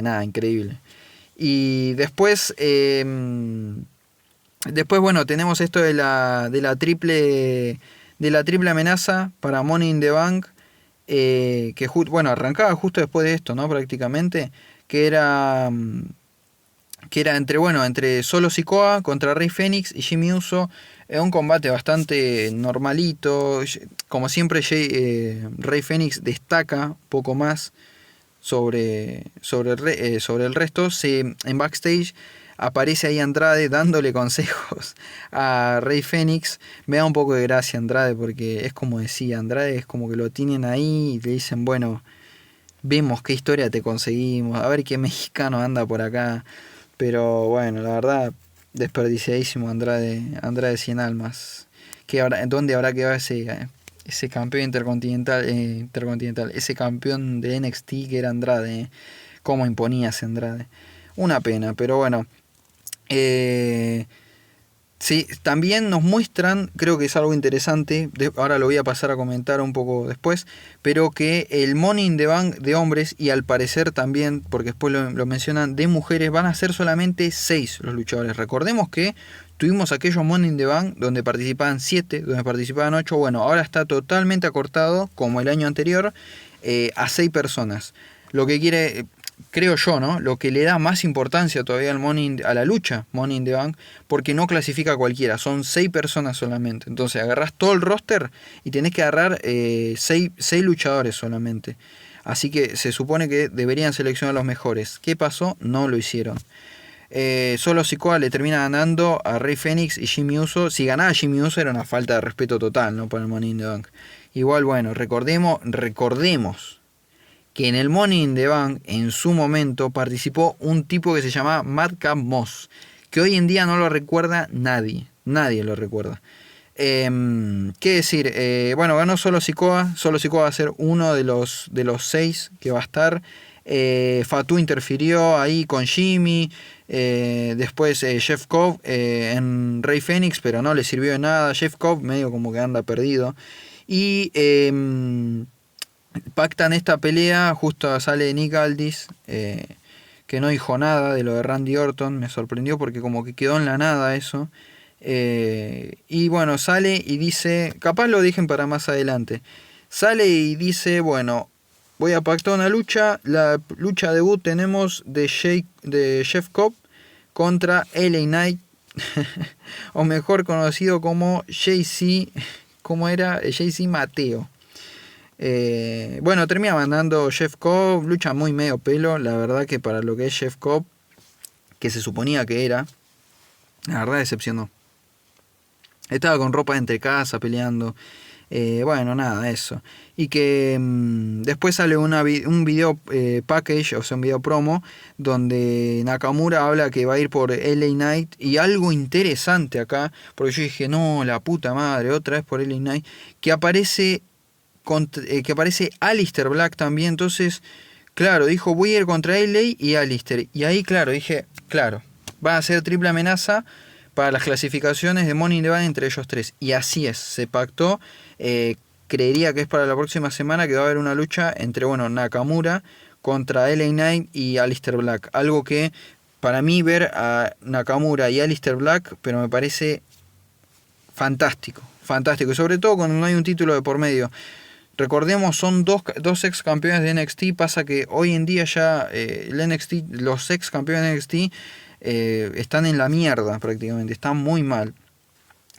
Nada, increíble. Y después bueno, tenemos esto de la triple amenaza para Money in the Bank, que arrancaba justo después de esto, ¿no? Prácticamente, que era entre Solo Sikoa contra Rey Fénix y Jimmy Uso. Un combate bastante normalito. Como siempre, Rey Fénix destaca poco más sobre el resto. En backstage aparece ahí Andrade dándole consejos a Rey Fénix. Me da un poco de gracia Andrade, porque es como decía, Andrade es como que lo tienen ahí y le dicen, bueno, vemos qué historia te conseguimos, a ver qué mexicano anda por acá. Pero bueno, la verdad, desperdiciadísimo Andrade 100 almas. ¿Dónde habrá quedado ese campeón intercontinental, ese campeón de NXT que era Andrade? Cómo imponía ese Andrade. Una pena, pero bueno. Sí, también nos muestran, creo que es algo interesante, ahora lo voy a pasar a comentar un poco después, pero que el Money in the Bank de hombres, y al parecer también, porque después lo mencionan, de mujeres, van a ser solamente 6 los luchadores. Recordemos que tuvimos aquellos Money in the Bank donde participaban 7, donde participaban 8, bueno, ahora está totalmente acortado, como el año anterior, a 6 personas. Lo que quiere... creo yo, ¿no? Lo que le da más importancia todavía a la lucha Money in the Bank, porque no clasifica a cualquiera, son 6 personas solamente. Entonces agarrás todo el roster y tenés que agarrar 6 luchadores solamente. Así que se supone que deberían seleccionar los mejores. ¿Qué pasó? No lo hicieron. Solo Sikoa le termina ganando a Rey Fénix y Jimmy Uso. Si ganaba Jimmy Uso era una falta de respeto total, ¿no? Por el Money in the Bank. Igual, bueno, recordemos que en el Money in the Bank en su momento participó un tipo que se llamaba Madcap Moss, que hoy en día no lo recuerda nadie lo recuerda. ¿Qué decir? Bueno, ganó Solo Sikoa va a ser uno de los 6 que va a estar. Fatu interfirió ahí con Jimmy. Después Jeff Cobb en Rey Fénix, pero no le sirvió de nada. Jeff Cobb medio como que anda perdido. Y pactan esta pelea, justo sale Nick Aldis, que no dijo nada de lo de Randy Orton, me sorprendió porque como que quedó en la nada eso. Y bueno, sale y dice, capaz lo dejen para más adelante, sale y dice, bueno, voy a pactar una lucha, la lucha debut tenemos de Jeff Cobb contra LA Knight, o mejor conocido como JC, ¿cómo era? JC Mateo. Bueno, termina mandando Jeff Cobb, lucha muy medio pelo, la verdad que para lo que es Jeff Cobb, que se suponía que era, la verdad decepcionó. Estaba con ropa de entrecasa peleando. Bueno, nada, eso. Y que después sale un video package, o sea, un video promo, donde Nakamura habla que va a ir por LA Knight. Y algo interesante acá, porque yo dije, no, la puta madre, otra vez por LA Knight, que aparece Aleister Black también. Entonces, claro, dijo, voy a ir contra LA y Aleister. Y ahí, claro, dije, claro, va a ser triple amenaza para las clasificaciones de Money in the Bank entre ellos 3. Y así es, se pactó. Creería que es para la próxima semana que va a haber una lucha entre, bueno, Nakamura contra LA Knight y Aleister Black. Algo que para mí ver a Nakamura y Aleister Black, pero me parece fantástico. Fantástico. Y sobre todo cuando no hay un título de por medio. Recordemos, son dos ex campeones de NXT. Pasa que hoy en día ya los ex campeones de NXT están en la mierda prácticamente, están muy mal.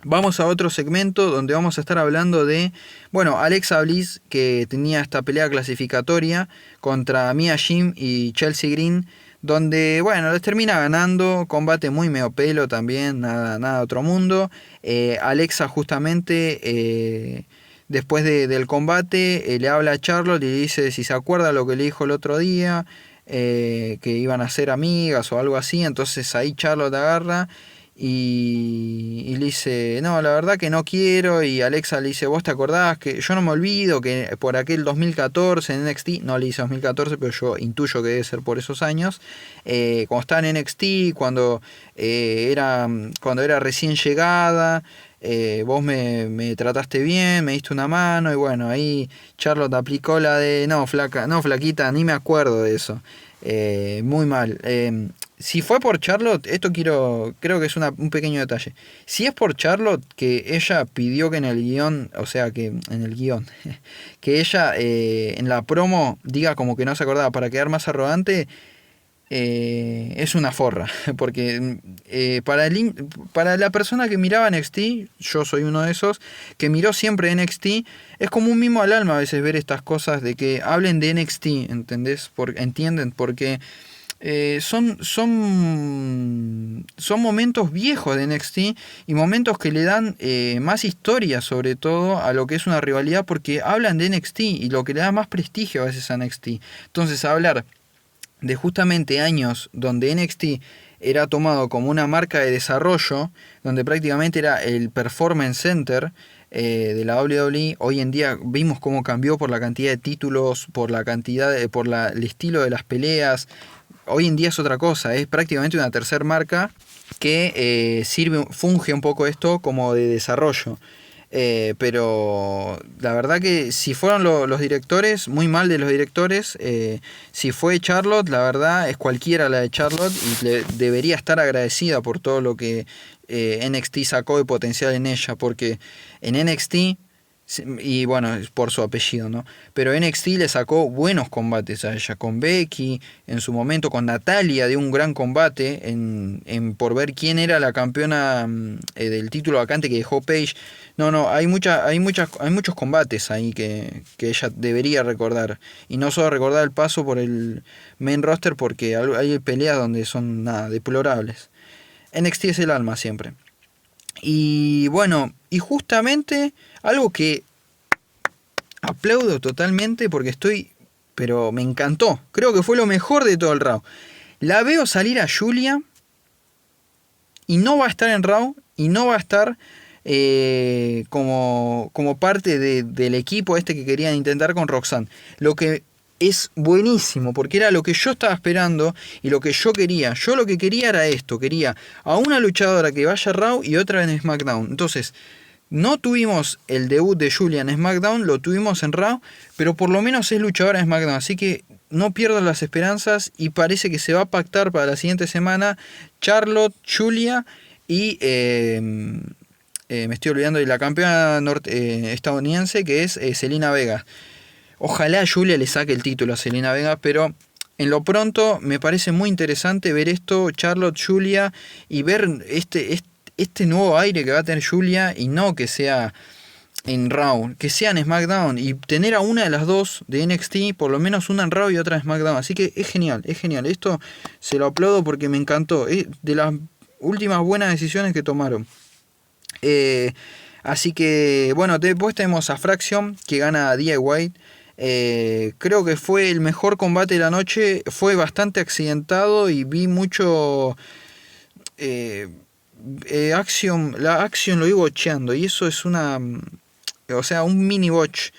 Vamos a otro segmento donde vamos a estar hablando de, bueno, Alexa Bliss, que tenía esta pelea clasificatoria contra Mia Jim y Chelsea Green, donde, bueno, les termina ganando, combate muy medio pelo también, nada otro mundo. Alexa justamente, después del combate, le habla a Charlotte y le dice si se acuerda lo que le dijo el otro día, que iban a ser amigas o algo así. Entonces ahí Charlotte agarra y le dice, no, la verdad que no quiero. Y Alexa le dice, vos te acordás que yo no me olvido que por aquel 2014 en NXT, no le dice 2014, pero yo intuyo que debe ser por esos años, cuando estaba en NXT, cuando era recién llegada, vos me trataste bien, me diste una mano. Y bueno, ahí Charlotte aplicó la de, no, flaquita, ni me acuerdo de eso. Muy mal. Si fue por Charlotte, creo que es un pequeño detalle. Si es por Charlotte, que ella pidió que en el guión, o sea, que en el guión, que ella en la promo diga como que no se acordaba para quedar más arrogante, es una forra. Porque para la persona que miraba NXT, yo soy uno de esos, que miró siempre NXT, es como un mimo al alma a veces ver estas cosas de que hablen de NXT, ¿entendés? ¿Entienden? Porque son momentos viejos de NXT y momentos que le dan más historia sobre todo a lo que es una rivalidad, porque hablan de NXT y lo que le da más prestigio a veces a NXT. Entonces hablar de justamente años donde NXT era tomado como una marca de desarrollo, donde prácticamente era el Performance Center de la WWE. Hoy en día vimos cómo cambió por la cantidad de títulos, por la cantidad el estilo de las peleas. Hoy en día es otra cosa, es prácticamente una tercer marca que funge un poco esto como de desarrollo. Pero la verdad que si fueron los directores, muy mal de los directores. Si fue Charlotte, la verdad es cualquiera la de Charlotte y debería estar agradecida por todo lo que NXT sacó de potencial en ella, porque en NXT Y bueno, por su apellido, ¿no? Pero NXT le sacó buenos combates a ella, con Becky, en su momento con Natalia, de un gran combate por ver quién era la campeona del título vacante que dejó Paige. No, hay muchos combates ahí que ella debería recordar. Y no solo recordar el paso por el main roster, porque hay peleas donde son nada, deplorables. NXT es el alma siempre. Y bueno, y justamente algo que aplaudo totalmente porque pero me encantó. Creo que fue lo mejor de todo el Raw. La veo salir a Julia y no va a estar en Raw y no va a estar como parte del equipo este que querían intentar con Roxanne. Lo que es buenísimo porque era lo que yo estaba esperando y lo que yo quería. Yo lo que quería era esto. Quería a una luchadora que vaya a Raw y otra en SmackDown. Entonces, no tuvimos el debut de Julia en SmackDown, lo tuvimos en Raw, pero por lo menos es luchadora en SmackDown, así que no pierdo las esperanzas y parece que se va a pactar para la siguiente semana Charlotte, Julia y me estoy olvidando de la campeona estadounidense que es Zelina Vega. Ojalá Julia le saque el título a Zelina Vega, pero en lo pronto me parece muy interesante ver esto, Charlotte, Julia, y ver este nuevo aire que va a tener Julia y no que sea en Raw, que sea en SmackDown y tener a una de las dos de NXT, por lo menos una en Raw y otra en SmackDown. Así que es genial, es genial. Esto se lo aplaudo porque me encantó. Es de las últimas buenas decisiones que tomaron. Así que bueno, después tenemos a Fraction que gana a DIY. Creo que fue el mejor combate de la noche. Fue bastante accidentado y vi mucho... la acción lo iba bocheando y eso es un mini botch.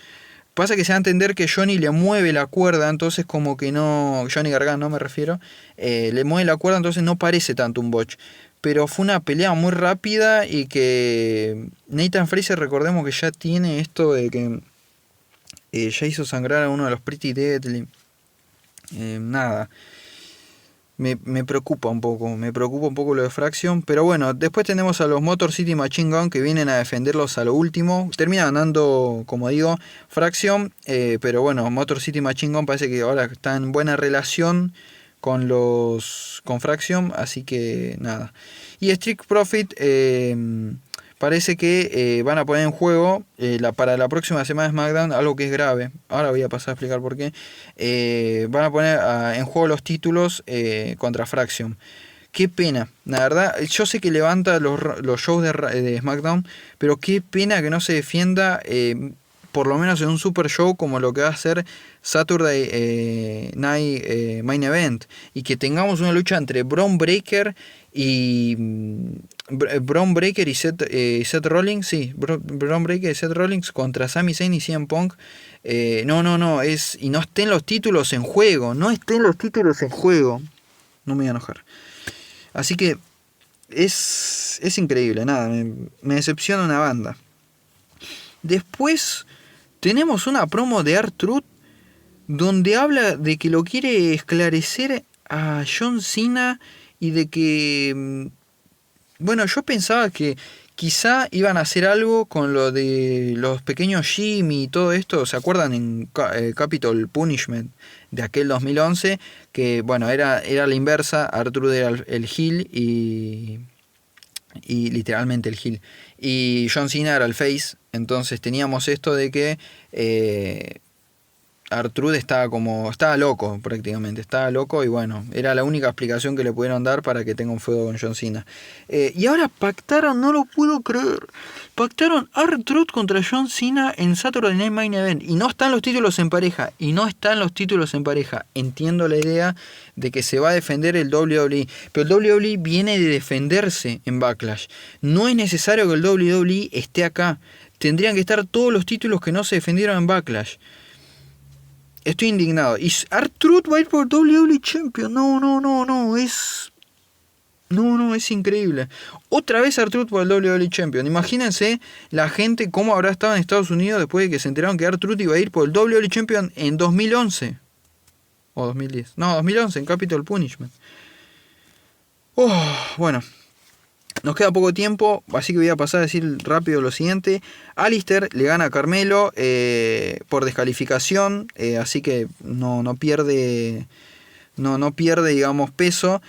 Pasa que se va a entender que Johnny le mueve la cuerda, entonces como que no, Johnny Gargano me refiero, le mueve la cuerda, entonces no parece tanto un botch. Pero fue una pelea muy rápida y que Nathan Fraser, recordemos que ya tiene esto de que ya hizo sangrar a uno de los Pretty Deadly. Nada. Me preocupa un poco lo de Fraction, pero bueno, después tenemos a los Motor City Machine Gun que vienen a defenderlos a lo último, termina ganando, como digo, Fraction, pero bueno, Motor City Machine Gun parece que ahora está en buena relación con Fraction, así que nada. Y Street Profit parece que van a poner en juego para la próxima semana de SmackDown algo que es grave. Ahora voy a pasar a explicar por qué. Van a poner en juego los títulos contra Fraction. Qué pena, la verdad. Yo sé que levanta los shows de SmackDown, pero qué pena que no se defienda por lo menos en un super show como lo que va a ser Saturday Night Main Event. Y que tengamos una lucha entre Bron Breakker y Seth Rollins, sí, Bron Breakker y Seth Rollins contra Sami Zayn y CM Punk. Y no estén los títulos en juego, no me voy a enojar. Así que es increíble, nada, me decepciona una banda. Después tenemos una promo de R-Truth donde habla de que lo quiere esclarecer a John Cena y de que... Bueno, yo pensaba que quizá iban a hacer algo con lo de los pequeños Jimmy y todo esto. ¿Se acuerdan en Capital Punishment de aquel 2011? Que bueno, era la inversa. R-Truth era el heel y literalmente el heel. Y John Cena era el face. Entonces teníamos esto de que R-Truth estaba loco prácticamente, estaba loco y bueno, era la única explicación que le pudieron dar para que tenga un feudo con John Cena. Y ahora pactaron, no lo puedo creer, pactaron R-Truth contra John Cena en Saturday Night Main Event y no están los títulos en pareja, entiendo la idea de que se va a defender el WWE, pero el WWE viene de defenderse en Backlash, no es necesario que el WWE esté acá, tendrían que estar todos los títulos que no se defendieron en Backlash. Estoy indignado. Y R-Truth va a ir por WWE Champion. No, es increíble. Otra vez R-Truth por el WWE Champion. Imagínense la gente cómo habrá estado en Estados Unidos después de que se enteraron que R-Truth iba a ir por el WWE Champion en 2011. O 2010. No, 2011, en Capital Punishment. Bueno. Nos queda poco tiempo, así que voy a pasar a decir rápido lo siguiente. Alistair le gana a Carmelo por descalificación, así que no pierde, digamos, peso.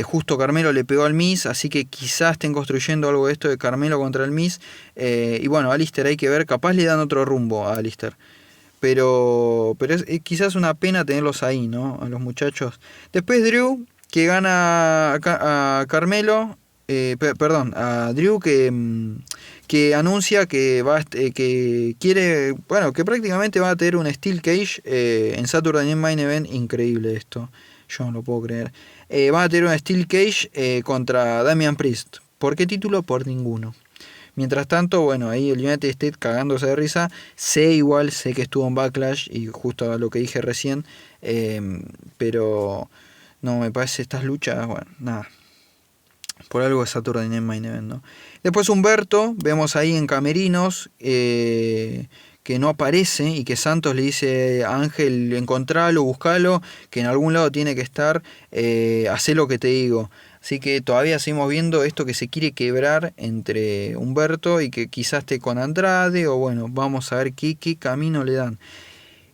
Justo Carmelo le pegó al Miz, así que quizás estén construyendo algo de esto de Carmelo contra el Miz. Y bueno, Alistair hay que ver, capaz le dan otro rumbo a Alistair. Pero es quizás una pena tenerlos ahí, ¿no? A los muchachos. Después Drew, que gana a Carmelo. Perdón, a Drew que anuncia que que quiere, bueno, que prácticamente va a tener un Steel Cage en Saturday Night Main Event. Increíble esto, yo no lo puedo creer. Va a tener un Steel Cage contra Damian Priest. ¿Por qué título? Por ninguno. Mientras tanto, bueno, ahí el United States cagándose de risa. Sé que estuvo en Backlash y justo a lo que dije recién, pero no, me parece estas luchas, bueno, nada. Por algo es Saturday Night Main Event, ¿no? Después Humberto, vemos ahí en camerinos que no aparece y que Santos le dice a Ángel, encontralo, buscalo, que en algún lado tiene que estar, hacé lo que te digo. Así que todavía seguimos viendo esto que se quiere quebrar entre Humberto y que quizás esté con Andrade, o bueno, vamos a ver qué camino le dan.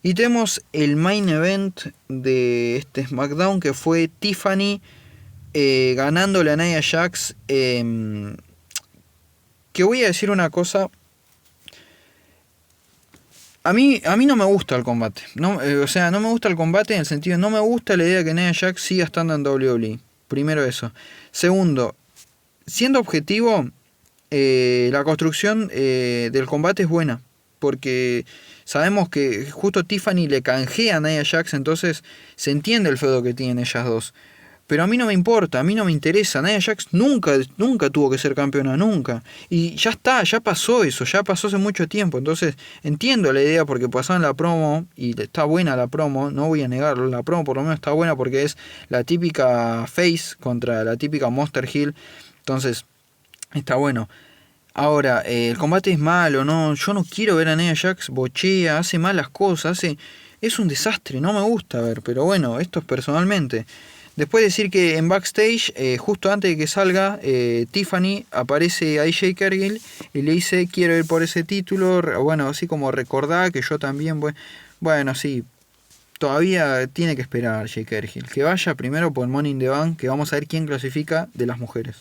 Y tenemos el main event de este SmackDown, que fue Tiffany ganándole a Nia Jax. Que voy a decir una cosa. A mí no me gusta el combate. No, o sea, no me gusta el combate en el sentido, no me gusta la idea de que Nia Jax siga estando en WWE. Primero eso. Segundo, siendo objetivo, la construcción del combate es buena. Porque sabemos que justo Tiffany le canjea a Nia Jax, entonces se entiende el feudo que tienen ellas dos. Pero a mí no me importa, a mí no me interesa. Nia Jax nunca tuvo que ser campeona, nunca. Y ya está, ya pasó eso, ya pasó hace mucho tiempo. Entonces entiendo la idea porque pasaron la promo y está buena la promo, no voy a negarlo. La promo por lo menos está buena porque es la típica face contra la típica Monster Heel. Entonces está bueno. Ahora, el combate es malo, ¿no? Yo no quiero ver a Nia Jax, bochea, hace malas cosas, es un desastre, no me gusta ver, pero bueno, esto es personalmente. Después de decir que en backstage, justo antes de que salga, Tiffany aparece a AJ Cargill y le dice, quiero ir por ese título, bueno, así como recordá que yo también voy. Bueno, sí, todavía tiene que esperar AJ Cargill, que vaya primero por el Money in the Bank, que vamos a ver quién clasifica de las mujeres.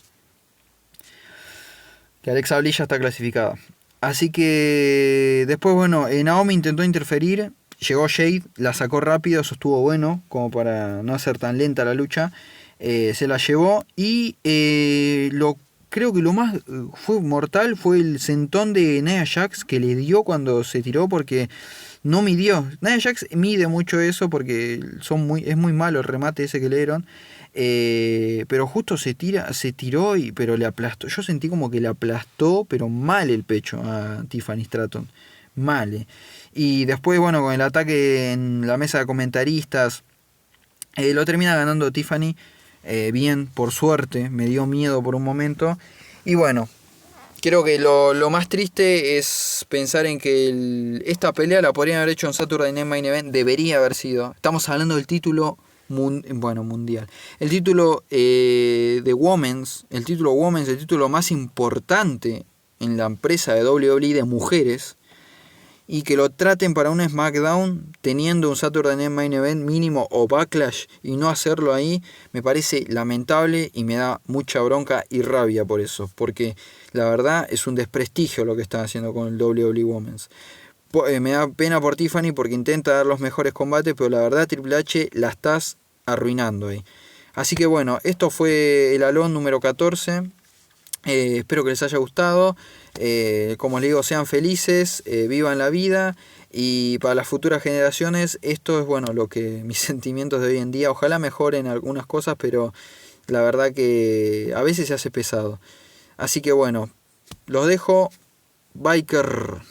Que Alexa Bliss ya está clasificada. Así que después, bueno, Naomi intentó interferir. Llegó Jade, la sacó rápido, eso estuvo bueno, como para no hacer tan lenta la lucha. Se la llevó y creo que lo más fue mortal fue el sentón de Nia Jax que le dio cuando se tiró, porque no midió. Nia Jax mide mucho eso porque es muy malo el remate ese que le dieron. Pero justo se tiró pero le aplastó. Yo sentí como que le aplastó, pero mal el pecho a Tiffany Stratton. Mal. Y después, bueno, con el ataque en la mesa de comentaristas, lo termina ganando Tiffany. Bien, por suerte, me dio miedo por un momento. Y bueno, creo que lo más triste es pensar en que esta pelea la podrían haber hecho en Saturday Night Main Event. Debería haber sido. Estamos hablando del título mundial. El título de Women's, el título más importante en la empresa de WWE de mujeres. Y que lo traten para un SmackDown teniendo un Saturday Night Main Event mínimo o Backlash y no hacerlo ahí, me parece lamentable y me da mucha bronca y rabia por eso, porque la verdad es un desprestigio lo que están haciendo con el WWE Women's. Me da pena por Tiffany porque intenta dar los mejores combates, pero la verdad Triple H la estás arruinando ahí. Así que bueno, esto fue el Alone número 14. Espero que les haya gustado. Como les digo, sean felices, vivan la vida, y para las futuras generaciones esto es bueno lo que mis sentimientos de hoy en día. Ojalá mejoren algunas cosas, pero la verdad que a veces se hace pesado. Así que bueno, los dejo. Biker.